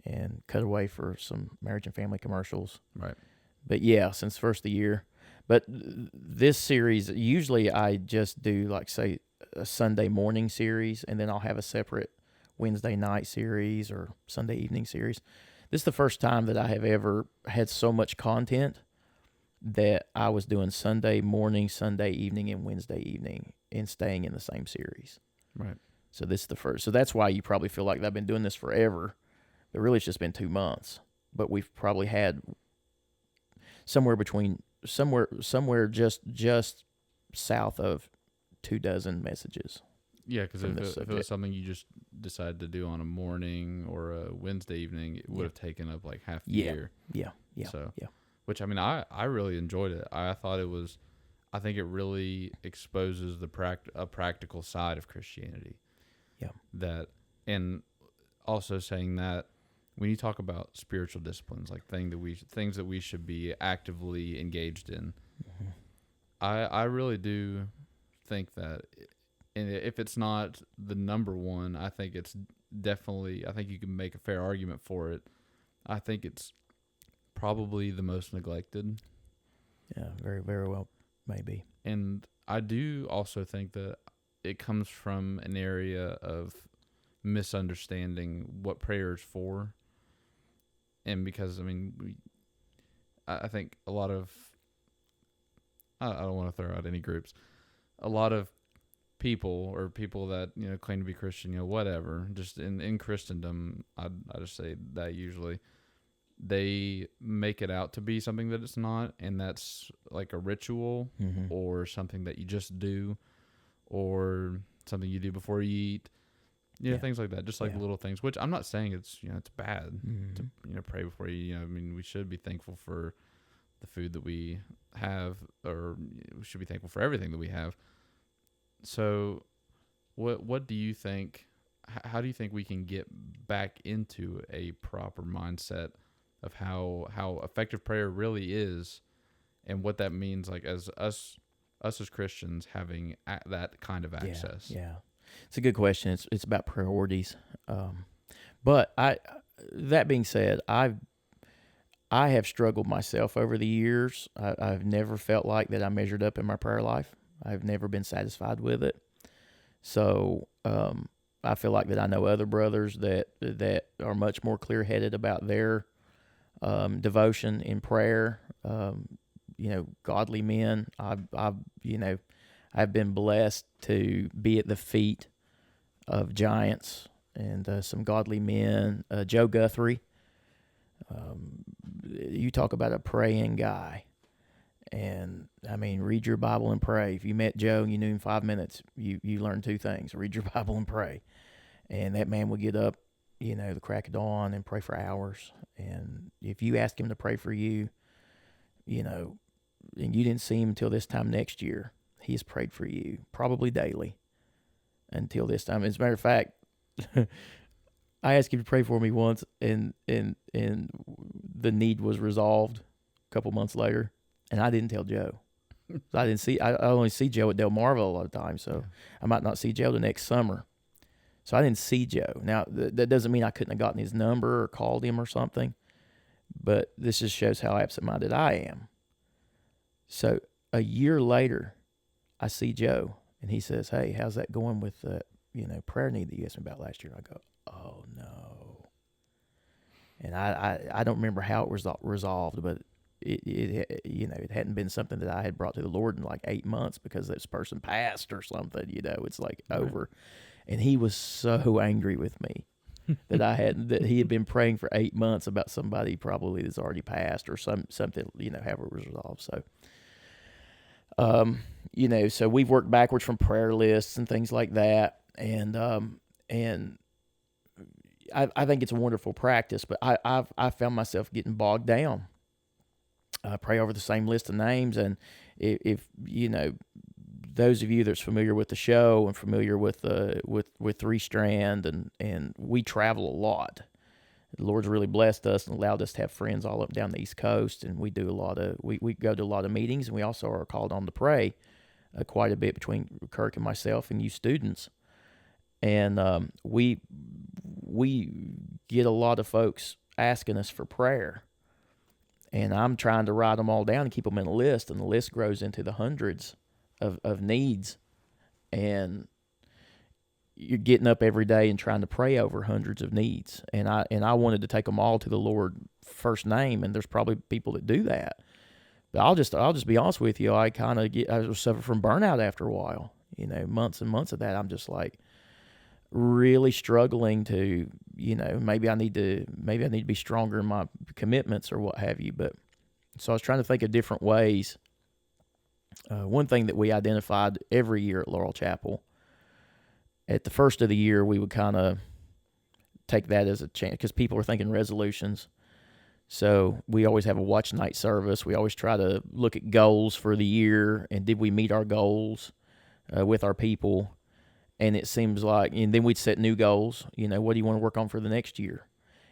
and cut away for some marriage and family commercials. Right. But yeah, since first of the year. But this series, usually I just do like, say, a Sunday morning series, and then I'll have a separate Wednesday night series or Sunday evening series. This is the first time that I have ever had so much content that I was doing Sunday morning, Sunday evening, and Wednesday evening and staying in the same series. Right. So this is the first. So that's why you probably feel like I've been doing this forever, but really it's just been 2 months. but we've probably had somewhere just south of 24 messages. Yeah, because From if this it was something you just decided to do on a morning or a Wednesday evening, it would have taken up like half the year. Yeah. So, which, I mean, I really enjoyed it. I thought it was, I think it really exposes a practical side of Christianity. Yeah. That, and also saying that when you talk about spiritual disciplines, like things that we should be actively engaged in, Mm-hmm. I really do think that, and if it's not the number one, I think it's definitely, I think you can make a fair argument for it. I think it's probably the most neglected. Yeah, very, very well, maybe. And I do also think that it comes from an area of misunderstanding what prayer is for. And because, I mean, I think a lot of, I don't want to throw out any groups, a lot of people that, claim to be Christian, whatever, just in Christendom, I just say that usually they make it out to be something that it's not, and that's like a ritual or something that you just do or something you do before you eat, things like that, just like little things, which I'm not saying it's it's bad to pray before you. I mean, we should be thankful for the food that we have, or we should be thankful for everything that we have. So what do you think, how do you think we can get back into a proper mindset of how effective prayer really is, and what that means, like as us as Christians having that kind of access? Yeah. It's a good question. It's about priorities. But that being said, I have struggled myself over the years. I've never felt like that I measured up in my prayer life. I've never been satisfied with it. So I feel like that I know other brothers that are much more clear-headed about their devotion in prayer. Godly men. I've been blessed to be at the feet of giants and some godly men. Joe Guthrie. You talk about a praying guy. And, I mean, read your Bible and pray. If you met Joe and you knew him 5 minutes, you learned two things. Read your Bible and pray. And that man would get up, the crack of dawn and pray for hours. And if you ask him to pray for you, and you didn't see him until this time next year, he has prayed for you, probably daily, until this time. As a matter of fact, I asked him to pray for me once, and the need was resolved a couple months later. And I didn't tell Joe. I only see Joe at Delmarva a lot of times, so I might not see Joe the next summer. So I didn't see Joe. Now, that doesn't mean I couldn't have gotten his number or called him or something, but this just shows how absent-minded I am. So a year later, I see Joe, and he says, "Hey, how's that going with the prayer need that you asked me about last year?" I go, "Oh, no." And I don't remember how it was resolved, but it hadn't been something that I had brought to the Lord in like 8 months because this person passed or something. It's like over, and he was so angry with me that he had been praying for 8 months about somebody probably that's already passed or something however it was resolved. So, so we've worked backwards from prayer lists and things like that, and I think it's a wonderful practice, but I found myself getting bogged down. Pray over the same list of names, and if those of you that's familiar with the show and familiar with Strand, and we travel a lot. The Lord's really blessed us and allowed us to have friends all up down the East Coast, and we do we go to a lot of meetings, and we also are called on to pray quite a bit between Kirk and myself and you students, and we get a lot of folks asking us for prayer. And I'm trying to write them all down and keep them in a list, and the list grows into the hundreds of needs. And you're getting up every day and trying to pray over hundreds of needs. And I wanted to take them all to the Lord first name, and there's probably people that do that. But I'll just be honest with you. I was suffer from burnout after a while. Months and months of that. I'm just like, really struggling to, maybe I need to be stronger in my commitments or what have you. But so I was trying to think of different ways. One thing that we identified every year at Laurel Chapel, at the first of the year, we would kind of take that as a chance because people are thinking resolutions. So we always have a watch night service. We always try to look at goals for the year and did we meet our goals with our people. And it seems like, and then we'd set new goals. What do you want to work on for the next year?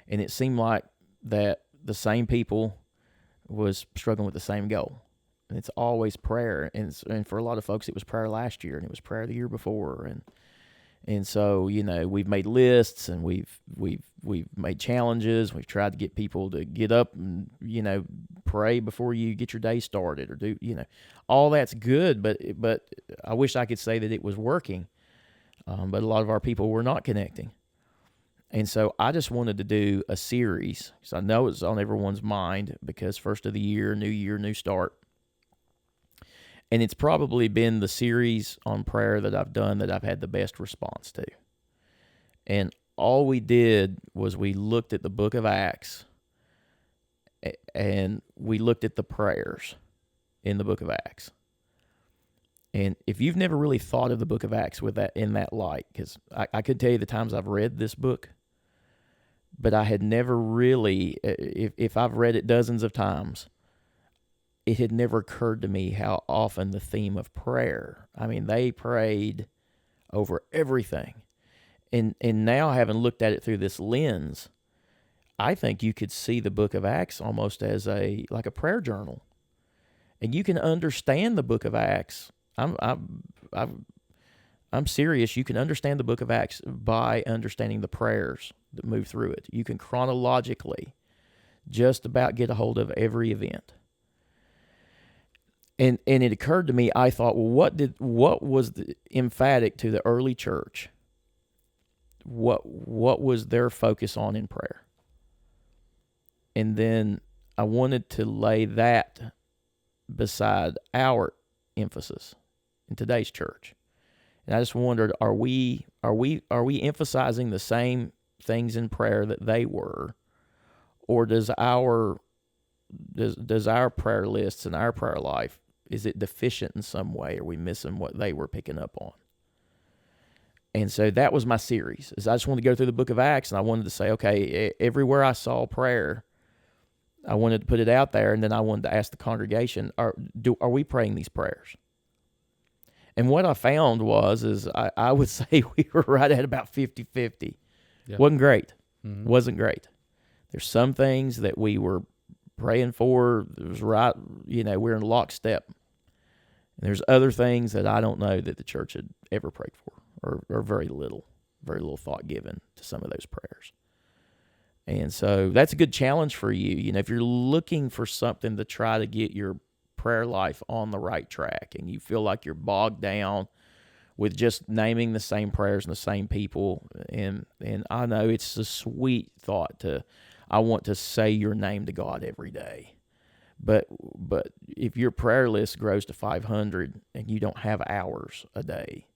And it seemed like that the same people was struggling with the same goal. And it's always prayer. And for a lot of folks, it was prayer last year and it was prayer the year before. And so, we've made lists and we've made challenges. We've tried to get people to get up and, pray before you get your day started or do, all that's good. But I wish I could say that it was working. But a lot of our people were not connecting. And so I just wanted to do a series because I know it's on everyone's mind because first of the year, new start. And it's probably been the series on prayer that I've done that I've had the best response to. And all we did was we looked at the book of Acts and we looked at the prayers in the book of Acts. And if you've never really thought of the book of Acts with that in that light, because I could tell you the times I've read this book, but I had never really, if I've read it dozens of times, it had never occurred to me how often the theme of prayer. I mean, they prayed over everything. And now having looked at it through this lens, I think you could see the book of Acts almost as like a prayer journal. And you can understand the book of Acts. I'm serious. You can understand the book of Acts by understanding the prayers that move through it. You can chronologically just about get a hold of every event. And it occurred to me, I thought, well, what was the emphatic to the early church? What was their focus on in prayer? And then I wanted to lay that beside our emphasis in today's church. And I just wondered, are we emphasizing the same things in prayer that they were, or does our prayer lists and our prayer life, is it deficient in some way? Are we missing what they were picking up on? And so that was my series. Is I just wanted to go through the book of Acts, and I wanted to say, okay, everywhere I saw prayer, I wanted to put it out there, and then I wanted to ask the congregation, are we praying these prayers? And what I found is I would say we were right at about 50-50. Yeah. Wasn't great. Mm-hmm. Wasn't great. There's some things that we were praying for. It was right, we're in lockstep. And there's other things that I don't know that the church had ever prayed for, or very little thought given to some of those prayers. And so that's a good challenge for you. If you're looking for something to try to get your prayer life on the right track and you feel like you're bogged down with just naming the same prayers and the same people, and I know it's a sweet thought I want to say your name to God every day. But if your prayer list grows to 500 and you don't have hours a day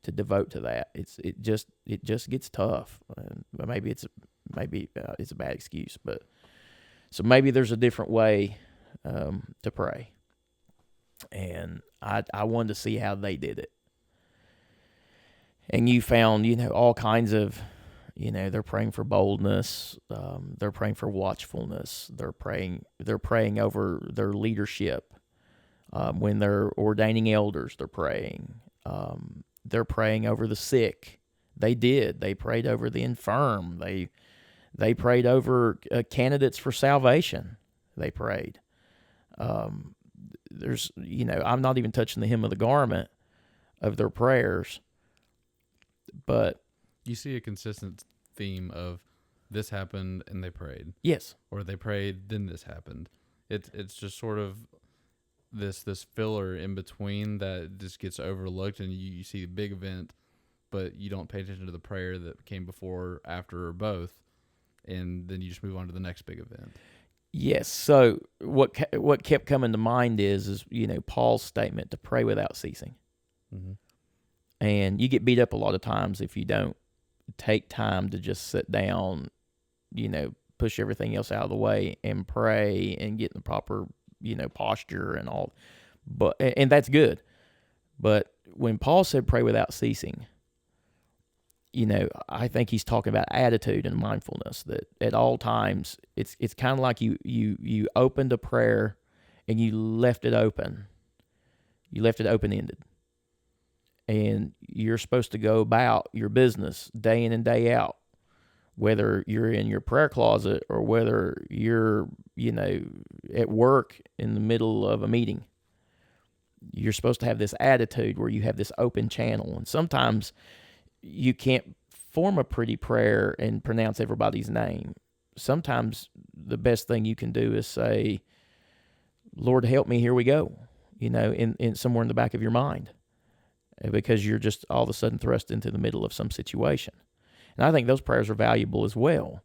to devote to that, it just gets tough. Maybe it's a bad excuse, but so maybe there's a different way to pray. And I wanted to see how they did it. And you found, all kinds of, they're praying for boldness. They're praying for watchfulness. They're praying over their leadership. When they're ordaining elders, they're praying. They're praying over the sick. They prayed over the infirm. They prayed over candidates for salvation. They prayed. There's, I'm not even touching the hem of the garment of their prayers, but you see a consistent theme of this happened and they prayed. Yes. Or they prayed, then this happened. It's just sort of this filler in between that just gets overlooked, and you see a big event, but you don't pay attention to the prayer that came before, after, or both, and then you just move on to the next big event. Yes. So what kept coming to mind is Paul's statement to pray without ceasing. Mm-hmm. And you get beat up a lot of times if you don't take time to just sit down, push everything else out of the way and pray and get in the proper, posture and all. And that's good. But when Paul said pray without ceasing, I think he's talking about attitude and mindfulness, that at all times it's kind of like you opened a prayer and you left it open. You left it open-ended. And you're supposed to go about your business day in and day out, whether you're in your prayer closet or whether you're, at work in the middle of a meeting. You're supposed to have this attitude where you have this open channel. And sometimes you can't form a pretty prayer and pronounce everybody's name. Sometimes the best thing you can do is say, Lord, help me, here we go, in somewhere in the back of your mind, because you're just all of a sudden thrust into the middle of some situation. And I think those prayers are valuable as well.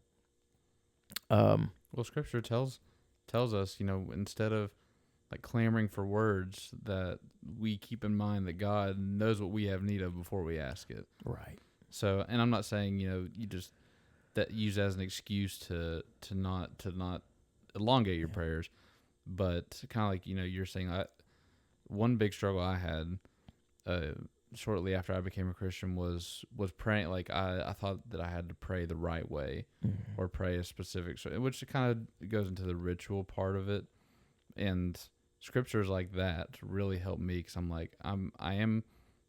Well, Scripture tells us, instead of like clamoring for words, that we keep in mind that God knows what we have need of before we ask it. Right. So, and I'm not saying, you just that use as an excuse to not elongate your prayers, but kind of like, you're saying, one big struggle I had shortly after I became a Christian was praying. Like I thought that I had to pray the right way, or pray a specific, which kind of goes into the ritual part of it. And scriptures like that really help me, because I'm like, I am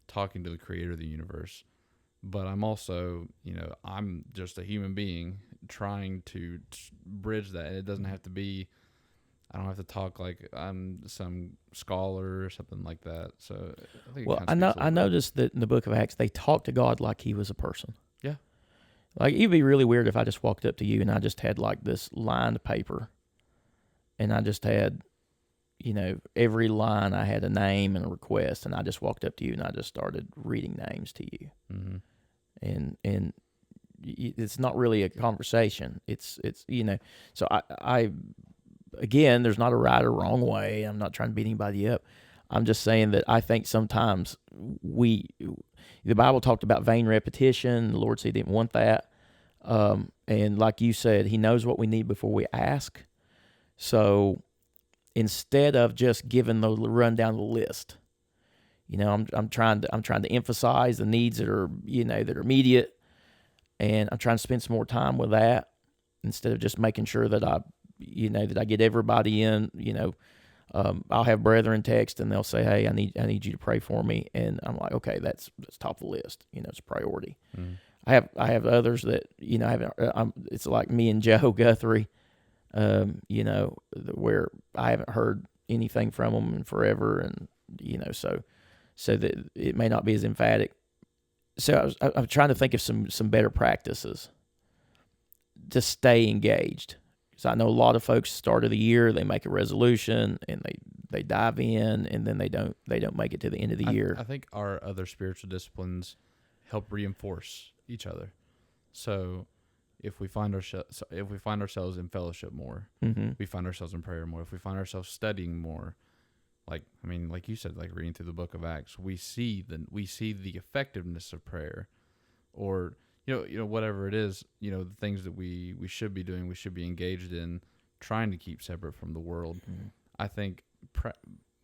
talking to the creator of the universe, but I'm also, I'm just a human being trying to bridge that. And it doesn't have to be, I don't have to talk like I'm some scholar or something like that. So I think I noticed that in the book of Acts, they talked to God like he was a person. Yeah. Like, it'd be really weird if I just walked up to you and I just had like this lined paper and I just had, every line I had a name and a request, and I just walked up to you and I just started reading names to you. Mm-hmm. And it's not really a conversation. It's so I again, there's not a right or wrong way. I'm not trying to beat anybody up. I'm just saying that I think sometimes the Bible talked about vain repetition. The Lord said he didn't want that. And like you said, he knows what we need before we ask. So instead of just giving the rundown of the list, I'm trying to emphasize the needs that are, that are immediate. And I'm trying to spend some more time with that instead of just making sure that I get everybody in. I'll have brethren text and they'll say, "Hey, I need you to pray for me," and I'm like, "Okay, that's top of the list. It's a priority." Mm-hmm. I have others that it's like me and Joe Guthrie, where I haven't heard anything from them in forever, and so that it may not be as emphatic. So I'm trying to think of some better practices to stay engaged. So I know a lot of folks start of the year, they make a resolution and they dive in, and then they don't make it to the end of the year. I think our other spiritual disciplines help reinforce each other. So if we find ourselves in fellowship more, mm-hmm. we find ourselves in prayer more, if we find ourselves studying more, like you said, like reading through the book of Acts, we see the effectiveness of prayer, or whatever it is, the things that we should be doing, we should be engaged in, trying to keep separate from the world. Mm-hmm. I think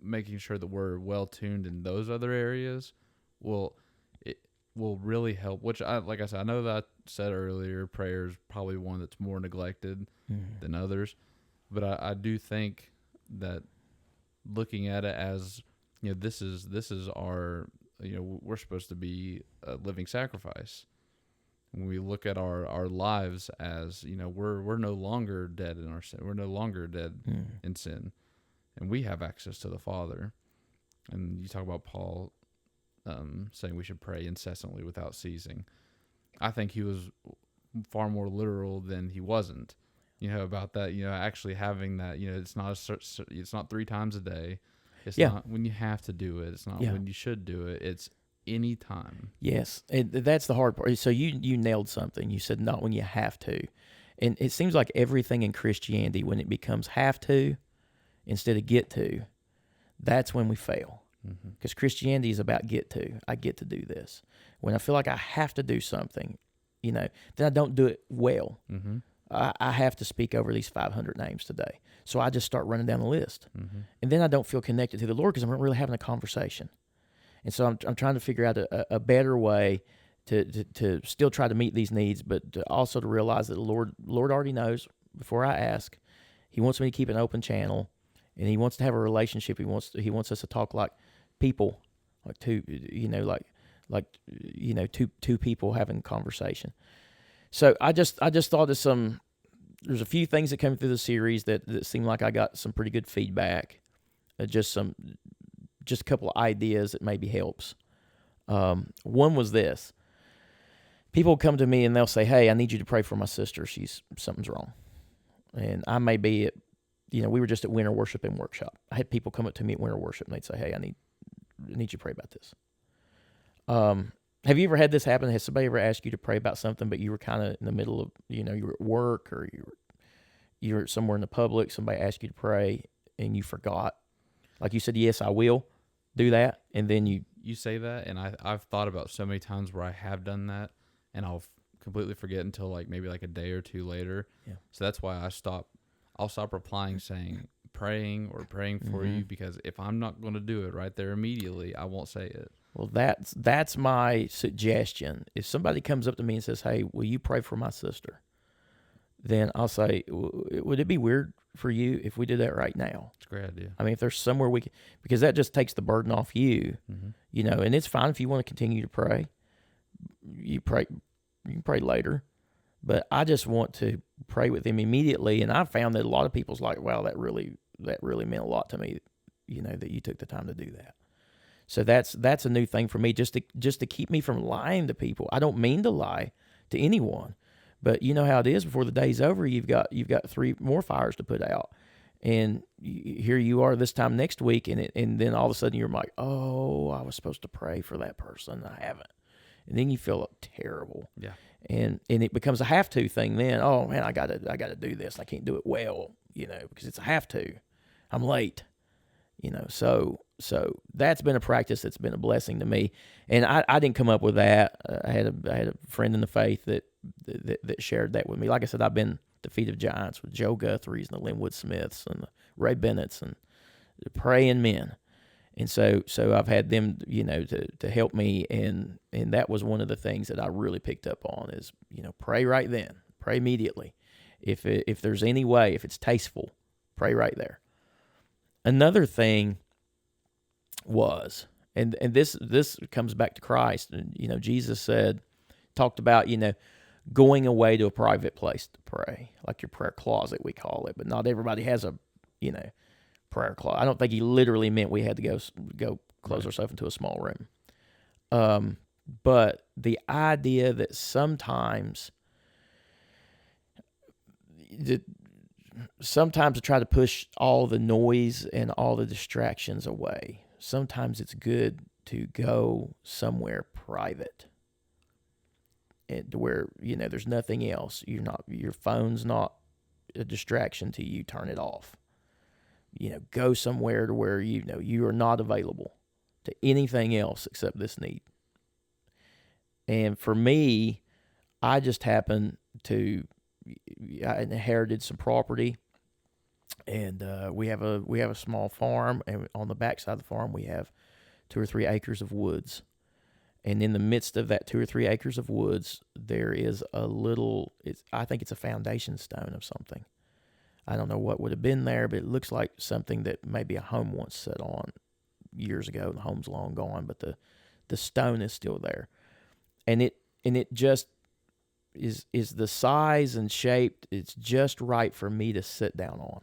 making sure that we're well tuned in those other areas will really help. Which like I said, I know that I said earlier, prayer is probably one that's more neglected than others, but I do think that looking at it as this is our we're supposed to be a living sacrifice. When we look at our lives as, we're no longer dead in our sin. We're no longer dead in sin. And we have access to the Father. And you talk about Paul saying we should pray incessantly without ceasing. I think he was far more literal than he wasn't, about that, actually having that, it's not 3 times a day. It's not when you have to do it. It's not when you should do it. It's anytime. Yes, that's the hard part. So you nailed something. You said not when you have to, and it seems like everything in Christianity, when it becomes have to instead of get to, that's when we fail. Because Christianity is about get to. I get to do this. When I feel like I have to do something, then I don't do it well. Mm-hmm. I have to speak over these 500 names today. So I just start running down the list. Mm-hmm. And then I don't feel connected to the Lord because I'm not really having a conversation. And so I'm trying to figure out a better way to still try to meet these needs, but also to realize that the Lord already knows before I ask. He wants me to keep an open channel, and He wants to have a relationship. He wants us to talk like people, like two people having conversation. So I just thought of there's a few things that came through the series that seemed like I got some pretty good feedback. Just a couple of ideas that maybe helps. One was this: people come to me and they'll say, "Hey, I need you to pray for my sister. Something's wrong." And I may be we were just at Winter Worship and Workshop. I had people come up to me at Winter Worship and they'd say, "Hey, I need you to pray about this." Have you ever had this happen? Has somebody ever asked you to pray about something, but you were kind of in the middle of, you were at work or you were somewhere in the public, somebody asked you to pray and you forgot? Like you said, "Yes, I will do that." And then you say that, and I've thought about so many times where I have done that, and I'll completely forget until maybe a day or two later. Yeah. So that's why I'll stop replying saying praying or praying for you, because if I'm not going to do it right there immediately, I won't say it. Well, that's my suggestion. If somebody comes up to me and says, "Hey, will you pray for my sister?" Then I'll say, "Would it be weird for you if we did that right now?" It's a great idea. I mean, if there's somewhere we can, because that just takes the burden off you, and it's fine if you want to continue to pray. You can pray later, but I just want to pray with them immediately. And I found that a lot of people's like, "Wow, that really meant a lot to me, that you took the time to do that." So that's a new thing for me, just to keep me from lying to people. I don't mean to lie to anyone, but you know how it is. Before the day's over, you've got 3 more fires to put out, and here you are this time next week, and then all of a sudden you're like, "Oh, I was supposed to pray for that person, I haven't," and then you feel terrible. Yeah, and it becomes a have to thing. Then, oh man, I gotta do this. I can't do it well, because it's a have to. I'm late. So that's been a practice that's been a blessing to me, and I didn't come up with that. I had a friend in the faith that shared that with me. Like I said, I've been at the feet of giants with Joe Guthrie's and the Linwood Smiths and the Ray Bennett's and the praying men, and so I've had them to help me, and that was one of the things that I really picked up on is pray right then, pray immediately. If there's any way, if it's tasteful, pray right there. Another thing was, and this comes back to Christ, and Jesus talked about going away to a private place to pray, like your prayer closet we call it, but not everybody has a prayer closet. I don't think he literally meant we had to go close ourselves into a small room, but the idea that sometimes to try to push all the noise and all the distractions away. Sometimes it's good to go somewhere private, and where there's nothing else. Your phone's not a distraction to you. Turn it off. Go somewhere to where you are not available to anything else except this need. And for me, I just happened to. I inherited some property, and we have a small farm, and on the backside of the farm we have 2 or 3 acres of woods. And in the midst of that 2 or 3 acres of woods, there is I think it's a foundation stone of something. I don't know what would have been there, but it looks like something that maybe a home once sat on years ago. The home's long gone, but the stone is still there, and it just is the size and shape. It's just right for me to sit down on.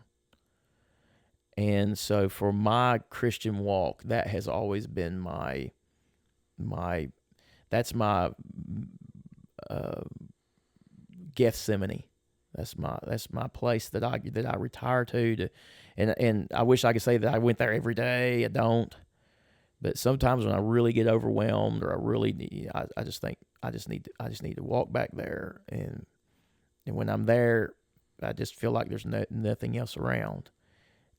And so for my Christian walk, that has always been my Gethsemane. That's my place that I retire to and I wish I could say that I went there every day. I don't. But sometimes when I really get overwhelmed, or I just think I just need to walk back there, and when I'm there, I just feel like there's nothing else around,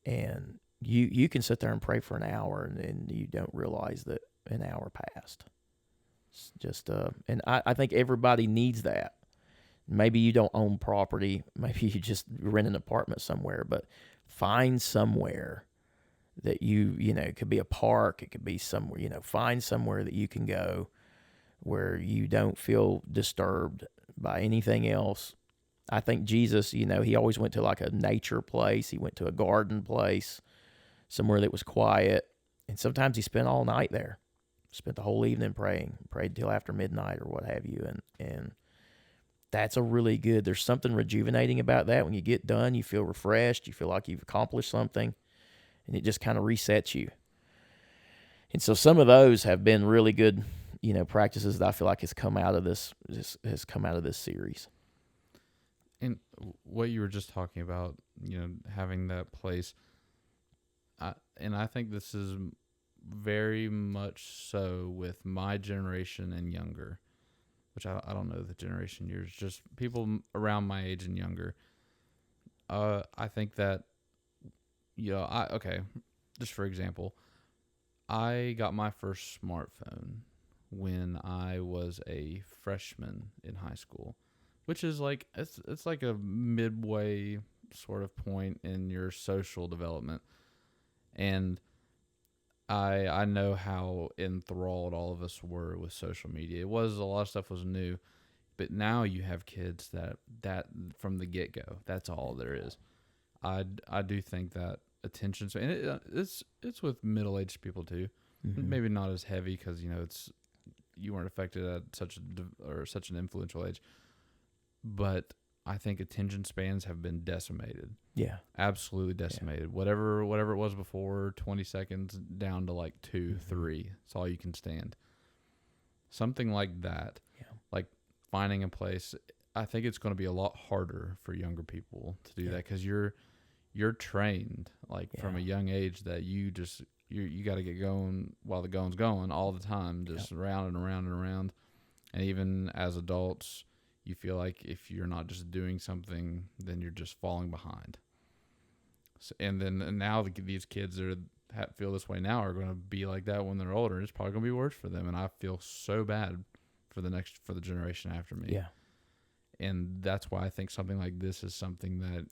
and you can sit there and pray for an hour, and you don't realize that an hour passed. It's just and I think everybody needs that. Maybe you don't own property. Maybe you just rent an apartment somewhere, but find somewhere that it could be a park. It could be somewhere, find somewhere that you can go where you don't feel disturbed by anything else. I think Jesus, he always went to like a nature place. He went to a garden place, somewhere that was quiet. And sometimes he spent all night there, spent the whole evening prayed till after midnight or what have you. And that's there's something rejuvenating about that. When you get done, you feel refreshed. You feel like you've accomplished something, and it just kind of resets you. And so some of those have been really good, practices that I feel like has come out of this series. And what you were just talking about, having that place, and I think this is very much so with my generation and younger, which I don't know the generation years, just people around my age and younger. I think that, just for example, I got my first smartphone when I was a freshman in high school, which is like, it's like a midway sort of point in your social development. And I know how enthralled all of us were with social media. It was, a lot of stuff was new, but now you have kids that from the get go, that's all there is. I do think that attention, and it's with middle aged people too. Mm-hmm. Maybe not as heavy because you weren't affected at such an influential age, but I think attention spans have been decimated. Yeah. Absolutely decimated. Yeah. Whatever it was before, 20 seconds down to like 2, mm-hmm. 3. It's all you can stand. Something like that. Yeah. Like finding a place. I think it's going to be a lot harder for younger people to do that because you're trained from a young age that you got to get going while the going's going all the time, just around and around and around. And even as adults, you feel like if you're not just doing something, then you're just falling behind. So, and now these kids that feel this way now are going to be like that when they're older. It's probably going to be worse for them. And I feel so bad for the generation after me. Yeah. And that's why I think something like this is something that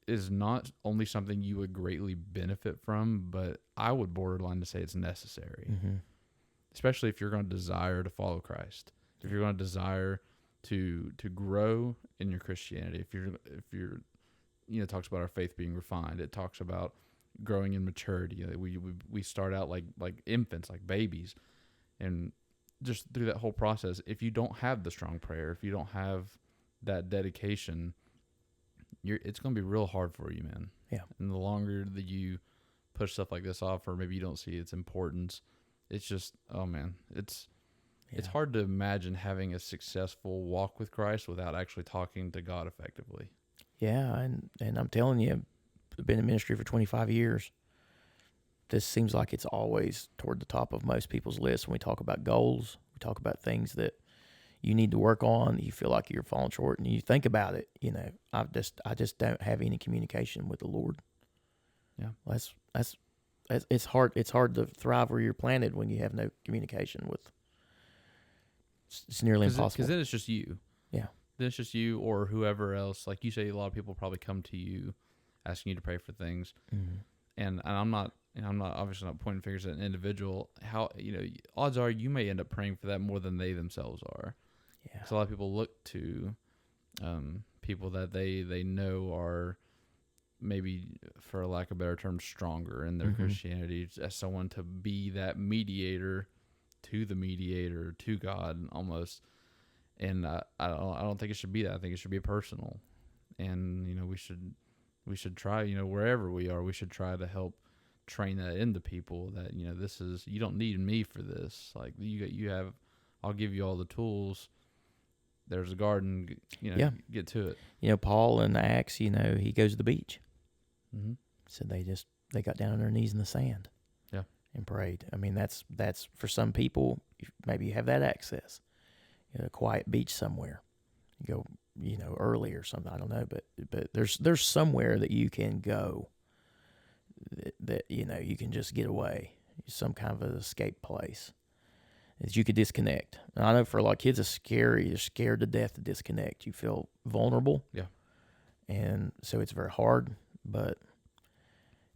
is not only something you would greatly benefit from, but I would borderline to say it's necessary. Mm-hmm. Especially if you're going to desire to follow Christ. If you're going to desire to grow in your Christianity. If you're it talks about our faith being refined. It talks about growing in maturity. We start out like infants, like babies, and just through that whole process, if you don't have the strong prayer, if you don't have that dedication, it's going to be real hard for you, man. Yeah. And the longer that you push stuff like this off, or maybe you don't see its importance, it's just, oh man, it's hard to imagine having a successful walk with Christ without actually talking to God effectively. Yeah, and I'm telling you, I've been in ministry for 25 years. This seems like it's always toward the top of most people's list when we talk about goals. We talk about things that you need to work on. You feel like you're falling short, and you think about it. I just don't have any communication with the Lord. Yeah, that's it's hard. It's hard to thrive where you're planted when you have no communication with. It's nearly impossible. Because then it's just you. Yeah. Then it's just you or whoever else. Like you say, a lot of people probably come to you asking you to pray for things. Mm-hmm. And I'm not obviously not pointing fingers at an individual. How, odds are you may end up praying for that more than they themselves are. Yeah. Because a lot of people look to people that they know are maybe, for lack of a better term, stronger in their mm-hmm. Christianity as someone to be that mediator to the mediator, to God almost. And I don't think it should be that. I think it should be personal. And, we should try, wherever we are, we should try to help train that into people that, this is, you don't need me for this. Like you have, I'll give you all the tools. There's a garden, get to it. Paul in Acts, he goes to the beach. Mm-hmm. So they got down on their knees in the sand. Yeah. And prayed. I mean, that's for some people, maybe you have that access. A quiet beach somewhere. You go, early or something. I don't know, but there's somewhere that you can go that you can just get away. Some kind of an escape place. is you could disconnect. And I know for a lot of kids, it's scary. They're scared to death to disconnect. You feel vulnerable. Yeah. And so it's very hard. But,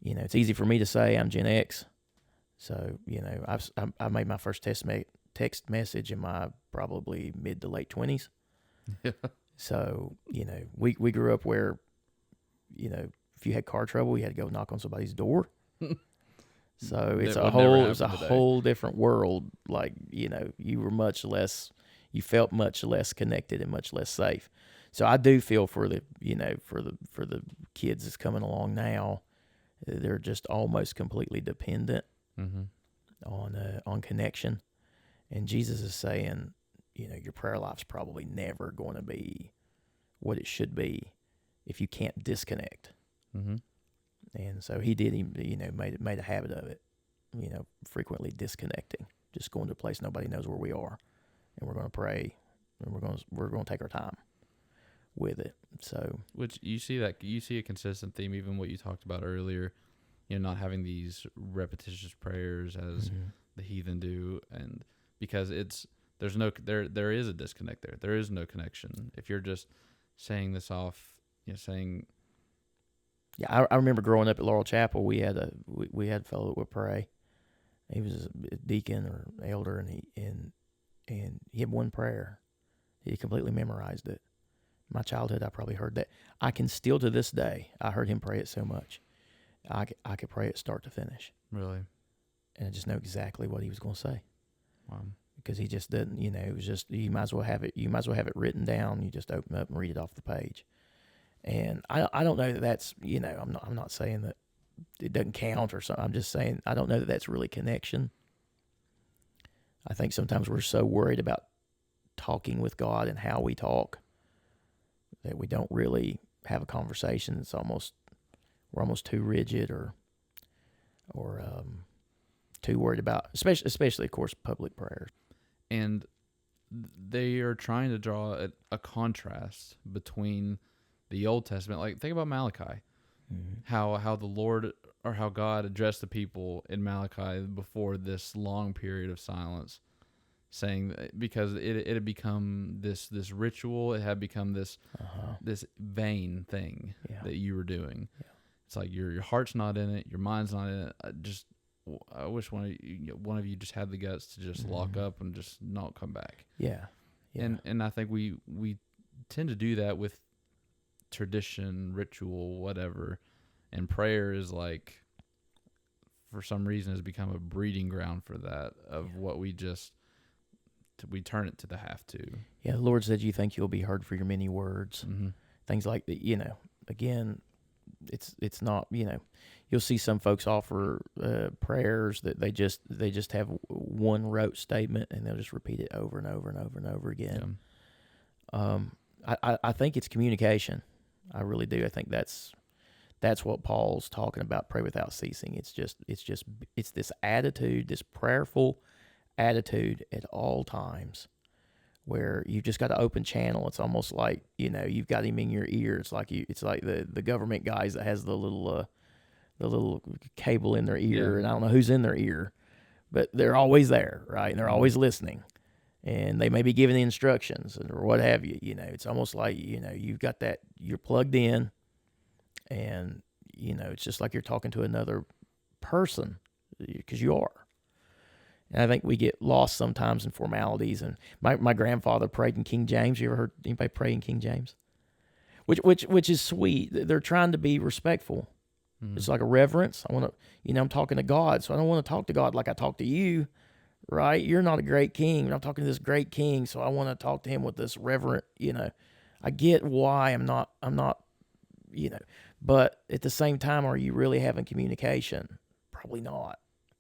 you know, it's easy for me to say I'm Gen X. So, you know, I made my first text message in my probably mid to late 20s. Yeah. So, you know, we grew up where, you know, if you had car trouble, you had to go knock on somebody's door. So it's That would never it's a happen today. whole different world. Like, you know, you felt much less connected and much less safe. So I do feel for the, you know, for the kids that's coming along now. They're just almost completely dependent on connection. And Jesus is saying, you know, your prayer life's probably never going to be what it should be if you can't disconnect. Mm-hmm. And so he did, you know, made a habit of it, you know, frequently disconnecting, just going to a place nobody knows where we are, and we're going to pray, and we're going to take our time with it. So, which you see a consistent theme, even what you talked about earlier, you know, not having these repetitious prayers as the heathen do, and because there is a disconnect there. There is no connection. If you're just saying this off, you know, saying. Yeah, I remember growing up at Laurel Chapel, we had a fellow that would pray. He was a deacon or elder, and he had one prayer. He completely memorized it. My childhood, I probably heard that. I can still to this day, I heard him pray it so much. I could pray it start to finish. Really? And I just know exactly what he was going to say. Wow. Because he just didn't, you know, it was just, you might as well have it written down. You just open up and read it off the page. And I don't know that that's, you know, I'm not saying that it doesn't count or something. I'm just saying I don't know that that's really connection. I think sometimes we're so worried about talking with God and how we talk that we don't really have a conversation. It's we're almost too rigid or too worried about, especially of course public prayers. And they are trying to draw a contrast between the Old Testament. Like, think about Malachi, how the Lord or how God addressed the people in Malachi before this long period of silence, saying that because it had become this ritual, it had become this vain thing that you were doing. Yeah. It's like your heart's not in it, your mind's not in it. I wish one of you just had the guts to just lock up and just not come back. Yeah. And I think we tend to do that with tradition, ritual, whatever, and prayer is like, for some reason, has become a breeding ground for that of what we turn it to the have to. Yeah, the Lord said, "You think you'll be heard for your many words," things like that. You know, again, it's not. You know, you'll see some folks offer prayers that they just have one rote statement and they'll just repeat it over and over and over and over again. Yeah. I think it's communication. I really do. I think that's what Paul's talking about. Pray without ceasing. It's this attitude, this prayerful attitude at all times, where you've just got to open channel. It's almost like, you know, you've got him in your ear. It's like the government guys that has the little cable in their ear, and I don't know who's in their ear, but they're always there, right? And they're always listening. And they may be giving the instructions or what have you. You know, it's almost like, you know, you've got that, you're plugged in, and, you know, it's just like you're talking to another person, because you are. And I think we get lost sometimes in formalities. And my grandfather prayed in King James. You ever heard anybody pray in King James? Which is sweet. They're trying to be respectful. It's like a reverence. I'm talking to God, so I don't want to talk to God like I talk to you. Right? You're not a great king. I'm talking to this great king, so I want to talk to him with this reverent, you know. I get why I'm not, you know, but at the same time, are you really having communication? Probably not.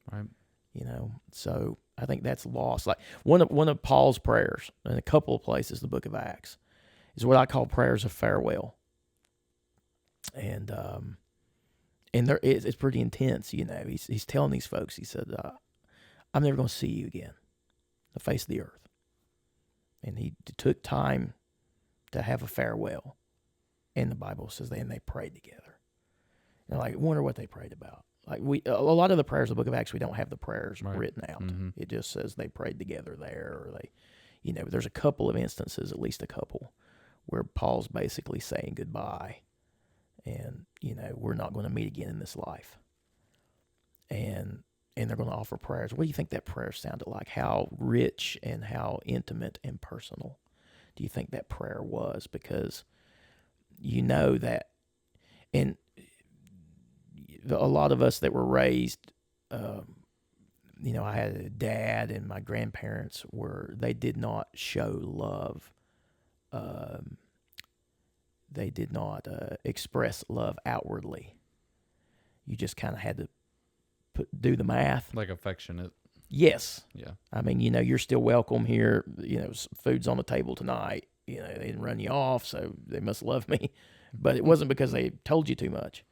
Right. You know, so I think that's lost. Like one of Paul's prayers in a couple of places, the book of Acts, is what I call prayers of farewell. And it's pretty intense, you know. He's telling these folks, he said, I'm never going to see you again, the face of the earth. And he took time to have a farewell. And the Bible says they prayed together. And I wonder what they prayed about. Like a lot of the prayers of the book of Acts, we don't have the prayers Right. written out. Mm-hmm. It just says they prayed together there, or they, there's a couple of instances, at least a couple, where Paul's basically saying goodbye, and we're not going to meet again in this life, and they're going to offer prayers. What do you think that prayer sounded like? How rich and how intimate and personal do you think that prayer was? Because that, and a lot of us that were raised, I had a dad and my grandparents they did not show love. They did not express love outwardly. You just kind of had to do the math. Like affectionate. Yes. Yeah. I mean, you're still welcome here. Food's on the table tonight. They didn't run you off, so they must love me. But it wasn't because they told you too much.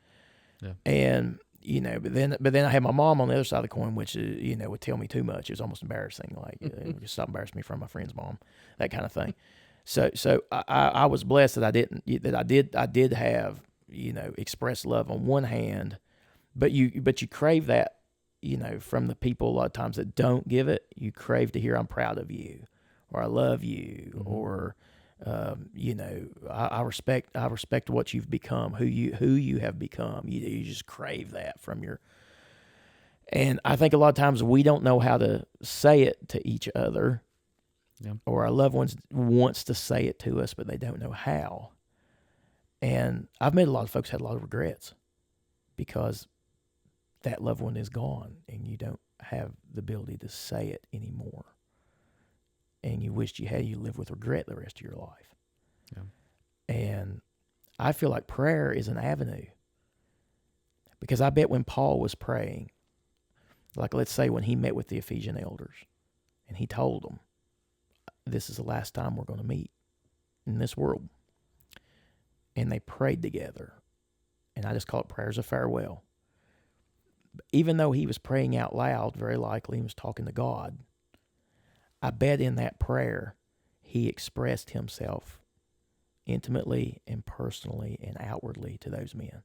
Yeah. And but then I had my mom on the other side of the coin, which would tell me too much. It was almost embarrassing. Like, stop embarrassing me from my friend's mom, that kind of thing. So I was blessed that I did have express love on one hand, but you crave that from the people a lot of times that don't give it. You crave to hear I'm proud of you, or I love you, Mm-hmm. or I respect what you've become, who you have become. You just crave that from your. And I think a lot of times we don't know how to say it to each other, or our loved ones wants to say it to us, but they don't know how. And I've met a lot of folks had a lot of regrets because that loved one is gone, and you don't have the ability to say it anymore. And you wished you live with regret the rest of your life. Yeah. And I feel like prayer is an avenue. Because I bet when Paul was praying, like let's say when he met with the Ephesian elders, and he told them, this is the last time we're going to meet in this world. And they prayed together. And I just call it prayers of farewell. Even though he was praying out loud, very likely he was talking to God, I bet in that prayer, he expressed himself intimately and personally and outwardly to those men.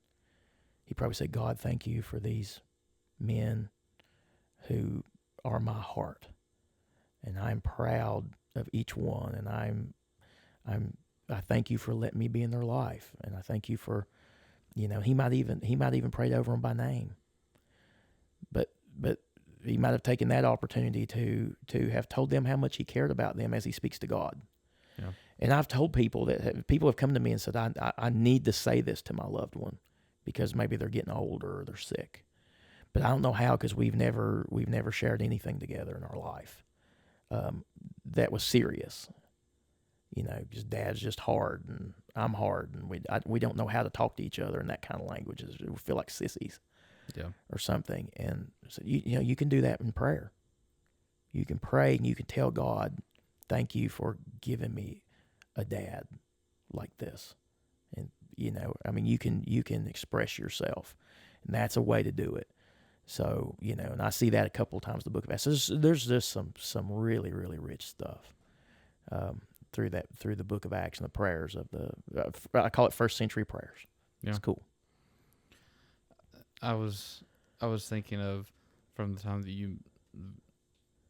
He probably said, God, thank you for these men who are my heart. And I'm proud of each one. And I thank you for letting me be in their life. And I thank you for, he might even prayed over them by name. But he might have taken that opportunity to have told them how much he cared about them as he speaks to God. Yeah. And I've told people people have come to me and said, I need to say this to my loved one because maybe they're getting older or they're sick. But I don't know how, because we've never shared anything together in our life that was serious. Just dad's just hard and I'm hard, and we don't know how to talk to each other in that kind of language. We feel like sissies. Yeah. Or something. And so you can do that in prayer. You can pray and you can tell God, thank you for giving me a dad like this. And you can express yourself, and that's a way to do it. So, and I see that a couple of times in the book of Acts. So there's just some really, really rich stuff through the book of Acts and the prayers of I call it first century prayers. Yeah. It's cool. I was thinking of from the time that you,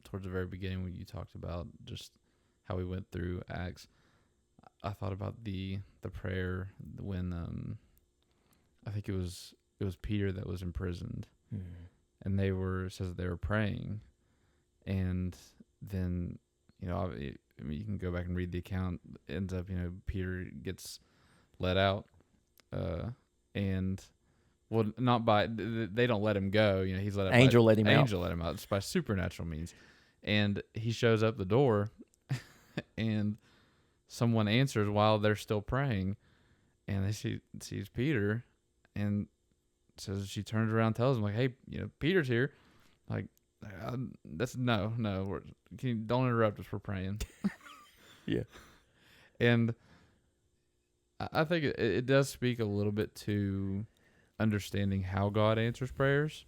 towards the very beginning when you talked about just how we went through Acts, I thought about the prayer when I think it was Peter that was imprisoned, and they were praying, and then you can go back and read the account. It ends up Peter gets let out, and. Well, not by they don't let him go. He's let out. Angel let him out. Angel let him out. It's by supernatural means, and he shows up the door, and someone answers while they're still praying, and they sees Peter, and says she turns around, and tells him like, "Hey, Peter's here." Like, that's no. Don't interrupt us. We're praying. Yeah, and I think it does speak a little bit to understanding how God answers prayers,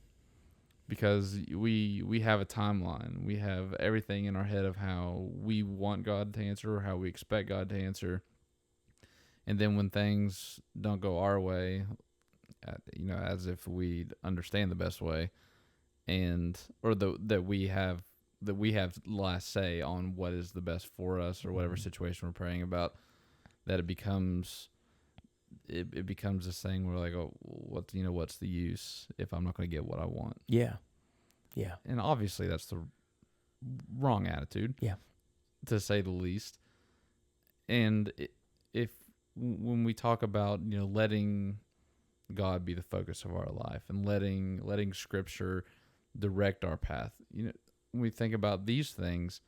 because we have a timeline. We have everything in our head of how we want God to answer or how we expect God to answer. And then when things don't go our way, as if we understand the best way, or that we have last say on what is the best for us, or whatever situation we're praying about. That it becomes this thing where like, oh, what's the use if I'm not going to get what I want? Yeah. And obviously that's the wrong attitude. Yeah. To say the least. And when we talk about, letting God be the focus of our life and letting Scripture direct our path, when we think about these things,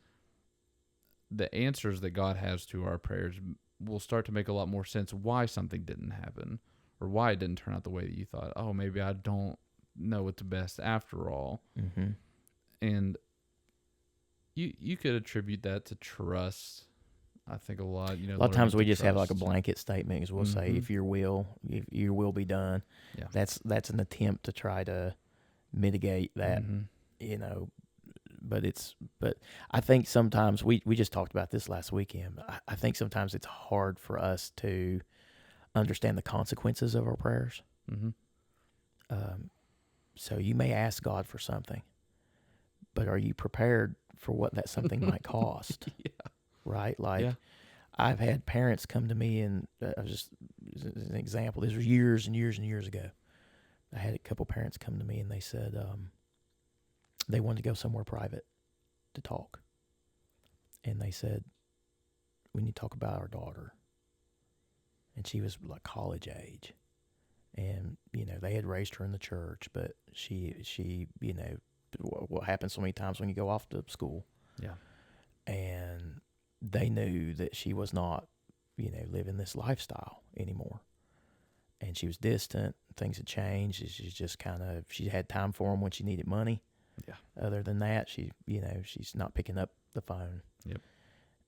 the answers that God has to our prayers will start to make a lot more sense why something didn't happen, or why it didn't turn out the way that you thought. Oh, maybe I don't know what's best after all. Mm-hmm. And you could attribute that to trust. I think a lot. A lot of times we just have like a blanket statement, because we'll say, if your will be done. Yeah. That's an attempt to try to mitigate that, but I think sometimes we just talked about this last weekend. I think sometimes it's hard for us to understand the consequences of our prayers. So you may ask God for something, but are you prepared for what that something might cost? Yeah. Right? Like, I've had parents come to me, and just as an example, this was years and years and years ago. I had a couple parents come to me, and they said they wanted to go somewhere private to talk. And they said, we need to talk about our daughter. And she was like college age. And, they had raised her in the church, but she what happens so many times when you go off to school. Yeah. And they knew that she was not, living this lifestyle anymore. And she was distant. Things had changed. She's just she had time for them when she needed money. Yeah. Other than that, she's not picking up the phone. Yep.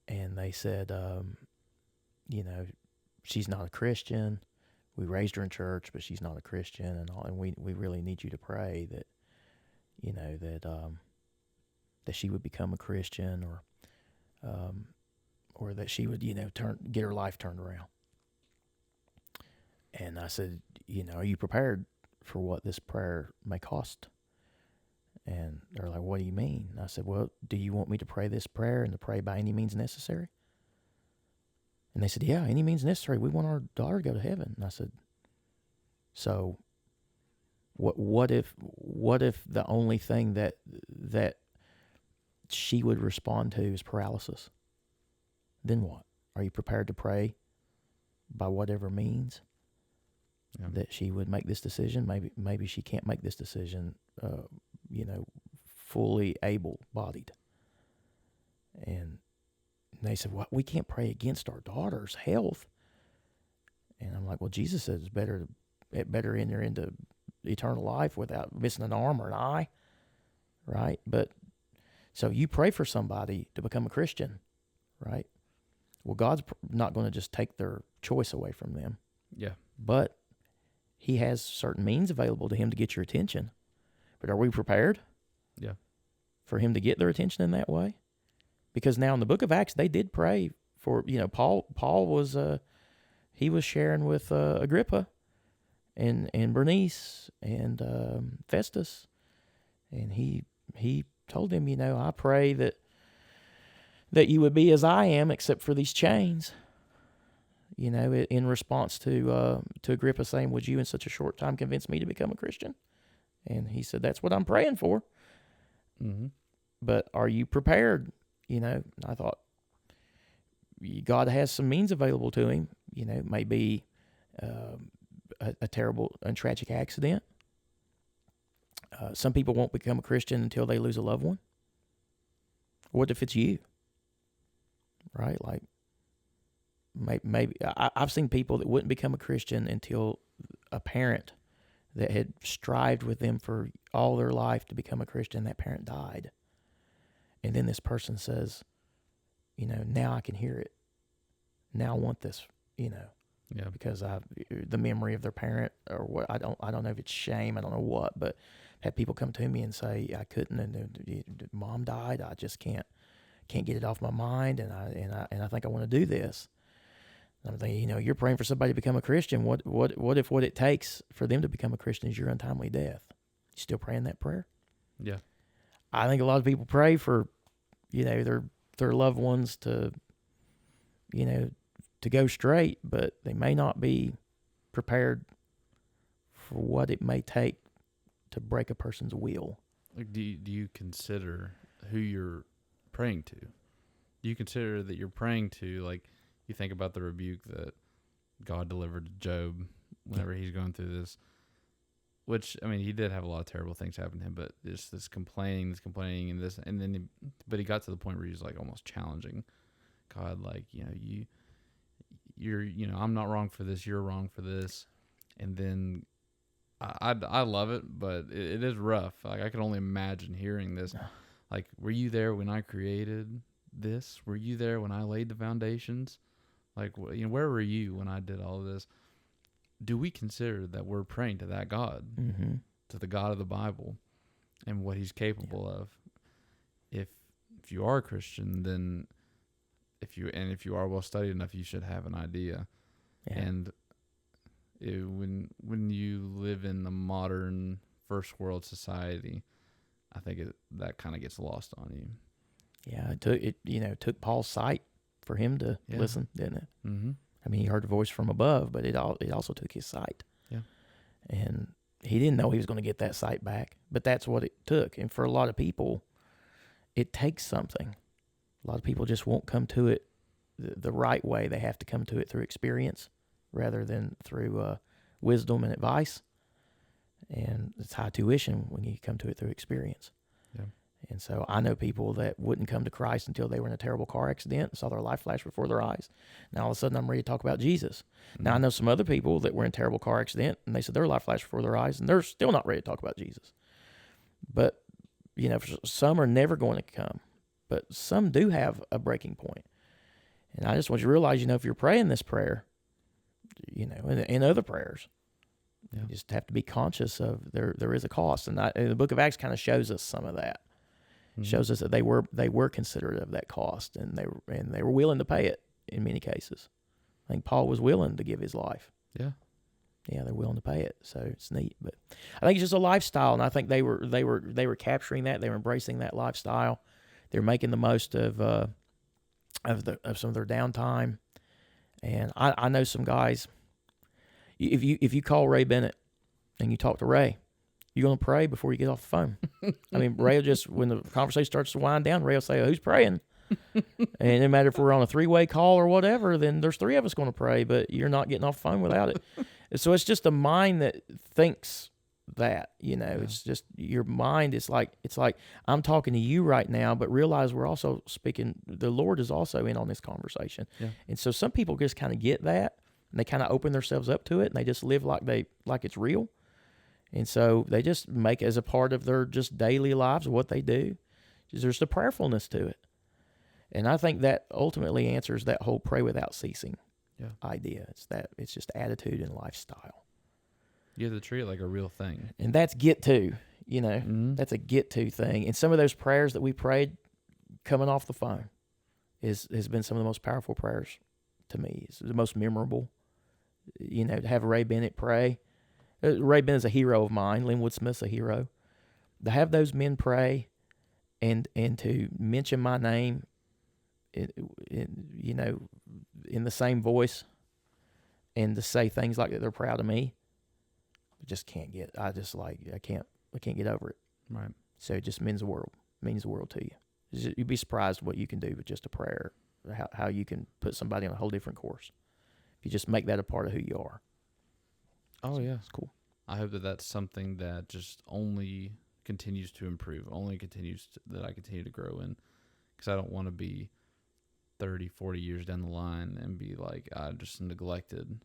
And they said, she's not a Christian. We raised her in church, but she's not a Christian, and we really need you to pray that, that she would become a Christian, or that she would, get her life turned around. And I said, are you prepared for what this prayer may cost? And they're like, what do you mean? And I said, well, do you want me to pray this prayer and to pray by any means necessary? And they said, yeah, any means necessary. We want our daughter to go to heaven. And I said, so what if the only thing that she would respond to is paralysis? Then what? Are you prepared to pray by whatever means that she would make this decision? Maybe she can't make this decision, fully able-bodied. And they said, well, we can't pray against our daughter's health. And I'm like, well, Jesus says it's better enter into eternal life without missing an arm or an eye, right? But so you pray for somebody to become a Christian, right? Well, God's not going to just take their choice away from them. Yeah. But he has certain means available to him to get your attention. But are we prepared? Yeah. For him to get their attention in that way? Because now in the book of Acts, they did pray for, Paul was, he was sharing with Agrippa and Bernice and Festus. And he told him, I pray that you would be as I am, except for these chains. In response to Agrippa saying, would you in such a short time convince me to become a Christian? And he said, that's what I'm praying for. Mm-hmm. But are you prepared? I thought, God has some means available to him. Maybe a terrible and tragic accident. Some people won't become a Christian until they lose a loved one. What if it's you? Right? Like, maybe I've seen people that wouldn't become a Christian until a parent that had strived with them for all their life to become a Christian, that parent died. And then this person says, now I can hear it. Now I want this, because the memory of their parent, or what, I don't know if it's shame, I don't know what, but had people come to me and say, I couldn't, and mom died, I just can't get it off my mind, and I think I want to do this. I'm thinking, you're praying for somebody to become a Christian. What if what it takes for them to become a Christian is your untimely death? You still praying that prayer? Yeah. I think a lot of people pray for, their loved ones to, to go straight, but they may not be prepared for what it may take to break a person's will. Like, do you consider who you're praying to? Do you consider that you're praying to, like, you think about the rebuke that God delivered to Job whenever he's going through this, which, I mean, he did have a lot of terrible things happen to him, but this complaining, and then but he got to the point where he was like almost challenging God, like, you're, I'm not wrong for this, you're wrong for this. And then I love it, but it is rough. Like, I can only imagine hearing this. Like, were you there when I created this? Were you there when I laid the foundations? Like, where were you when I did all of this? Do we consider that we're praying to that God, to the God of the Bible, and what He's capable of? If you are a Christian, then if you are well studied enough, you should have an idea. Yeah. And when you live in the modern first world society, I think that kind of gets lost on you. Yeah, it took Paul's sight for him to listen, didn't it? Mm-hmm. I mean, he heard a voice from above, but it also took his sight. Yeah, and he didn't know he was going to get that sight back, but that's what it took. And for a lot of people, it takes something. A lot of people just won't come to it the right way. They have to come to it through experience rather than through wisdom and advice. And it's high tuition when you come to it through experience. Yeah. And so I know people that wouldn't come to Christ until they were in a terrible car accident and saw their life flash before their eyes. Now all of a sudden I'm ready to talk about Jesus. Mm-hmm. Now I know some other people that were in a terrible car accident and they said their life flashed before their eyes and they're still not ready to talk about Jesus. But, some are never going to come. But some do have a breaking point. And I just want you to realize, if you're praying this prayer, in other prayers, you just have to be conscious of there is a cost. And the book of Acts kind of shows us some of that. Mm-hmm. Shows us that they were considerate of that cost, and they were willing to pay it in many cases. I think Paul was willing to give his life. Yeah, they're willing to pay it, so it's neat. But I think it's just a lifestyle, and I think they were capturing that. They were embracing that lifestyle. They're making the most of some of their downtime. And I know some guys. If you call Ray Bennett and you talk to Ray, you're going to pray before you get off the phone. I mean, Ray will just, when the conversation starts to wind down, Ray will say, who's praying? And no matter if we're on a 3-way call or whatever, then there's 3 of us going to pray, but you're not getting off the phone without it. So it's just a mind that thinks that, it's just your mind is like, I'm talking to you right now, but realize we're also speaking, the Lord is also in on this conversation. Yeah. And so some people just kind of get that, and they kind of open themselves up to it, and they just live like it's real. And so they just make it as a part of their just daily lives, what they do. There's a prayerfulness to it. And I think that ultimately answers that whole pray without ceasing idea. It's just attitude and lifestyle. You have to treat it like a real thing. And that's get to, that's a get to thing. And some of those prayers that we prayed coming off the phone has been some of the most powerful prayers to me. It's the most memorable, to have Ray Bennett pray. Ray Bennett's a hero of mine. Linwood Smith's a hero. To have those men pray and to mention my name, in the same voice, and to say things like that they're proud of me, I just can't get. I can't get over it. Right. So it just means the world to you. You'd be surprised what you can do with just a prayer. How you can put somebody on a whole different course if you just make that a part of who you are. Oh, yeah. It's cool. I hope that that's something that just only continues to improve, that I continue to grow in, because I don't want to be 30, 40 years down the line and be like, I just neglected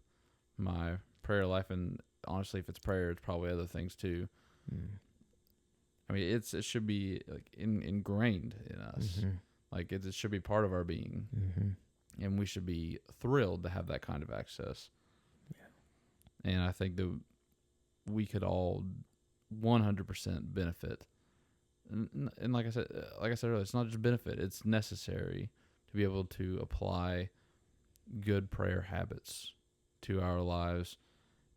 my prayer life. And honestly, if it's prayer, it's probably other things too. Mm. I mean, it should be like ingrained in us. Mm-hmm. Like it should be part of our being. Mm-hmm. And we should be thrilled to have that kind of access. Yeah. And I think that we could all 100% benefit. And like I said earlier, it's not just benefit, it's necessary to be able to apply good prayer habits to our lives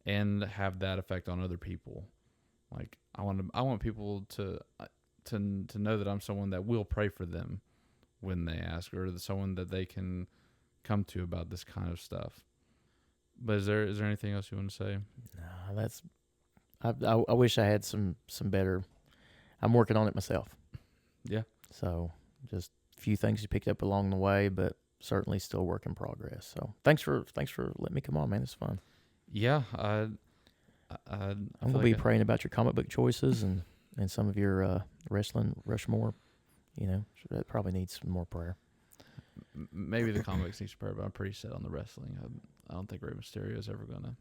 and have that effect on other people. Like I want people to know that I'm someone that will pray for them when they ask, or someone that they can come to about this kind of stuff. But is there anything else you want to say? No, that's. I wish I had some better. I'm working on it myself. Yeah. So just a few things you picked up along the way, but certainly still work in progress. So thanks for letting me come on, man. It's fun. Yeah, I'm gonna be praying about your comic book choices and some of your wrestling Rushmore. You know, that probably needs some more prayer. Maybe the comics needs prayer, but I'm pretty set on the wrestling. I don't think Rey Mysterio is ever gonna.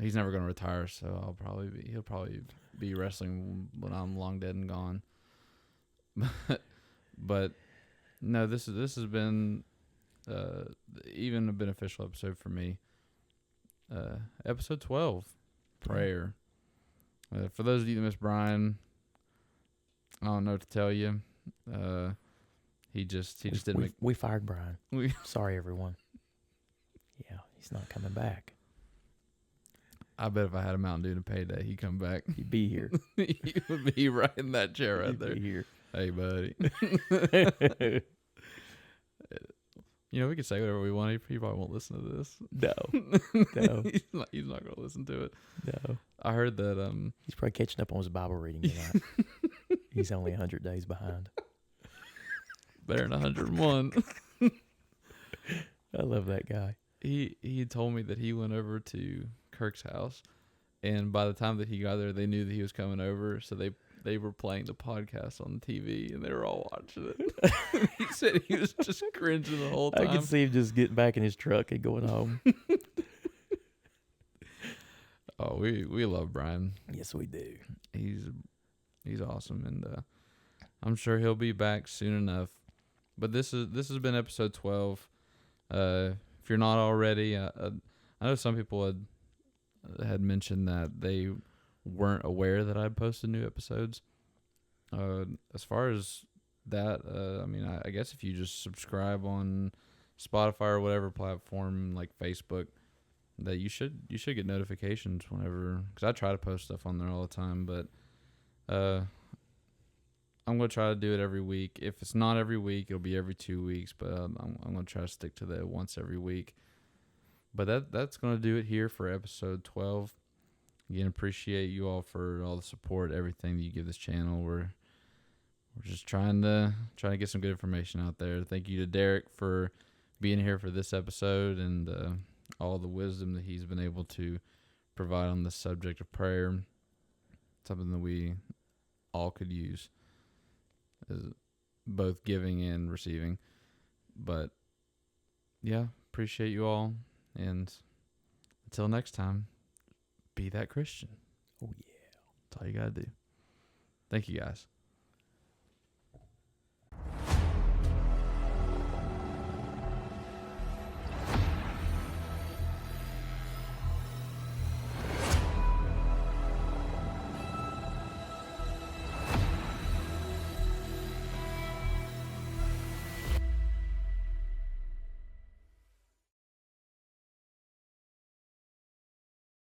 He's never gonna retire, so he'll probably be wrestling when I'm long dead and gone. But no, this has been even a beneficial episode for me. Episode 12, prayer. For those of you that miss Brian, I don't know what to tell you. He just didn't. We fired Brian. Sorry, everyone. Yeah, he's not coming back. I bet if I had a Mountain Dew and a payday, he'd come back. He'd be here. He would be right in that chair right He'd there. be here. Hey, buddy. We could say whatever we want. He probably won't listen to this. No. He's not going to listen to it. No. I heard that. He's probably catching up on his Bible reading tonight. He's only 100 days behind. Better than 101. I love that guy. He told me that he went over to Kirk's house, and by the time that he got there, they knew that he was coming over, so they were playing the podcast on the TV, and they were all watching it. He said he was just cringing the whole time. I could see him just getting back in his truck and going home. Oh, we love Brian. Yes, we do. He's awesome, and I'm sure he'll be back soon enough. But this has been episode 12. If you're not already, I know some people had mentioned that they weren't aware that I'd posted new episodes. As far as that, I guess if you just subscribe on Spotify or whatever platform like Facebook, that you should get notifications whenever, because I try to post stuff on there all the time, but I'm going to try to do it every week. If it's not every week, it'll be every 2 weeks, but I'm going to try to stick to the once every week. But that's going to do it here for episode 12. Again, appreciate you all for all the support, everything that you give this channel. We're just trying to get some good information out there. Thank you to Derek for being here for this episode and all the wisdom that he's been able to provide on the subject of prayer. Something that we all could use, is both giving and receiving. But yeah, appreciate you all, and until next time, be that Christian. Oh yeah, that's all you gotta do. Thank you guys.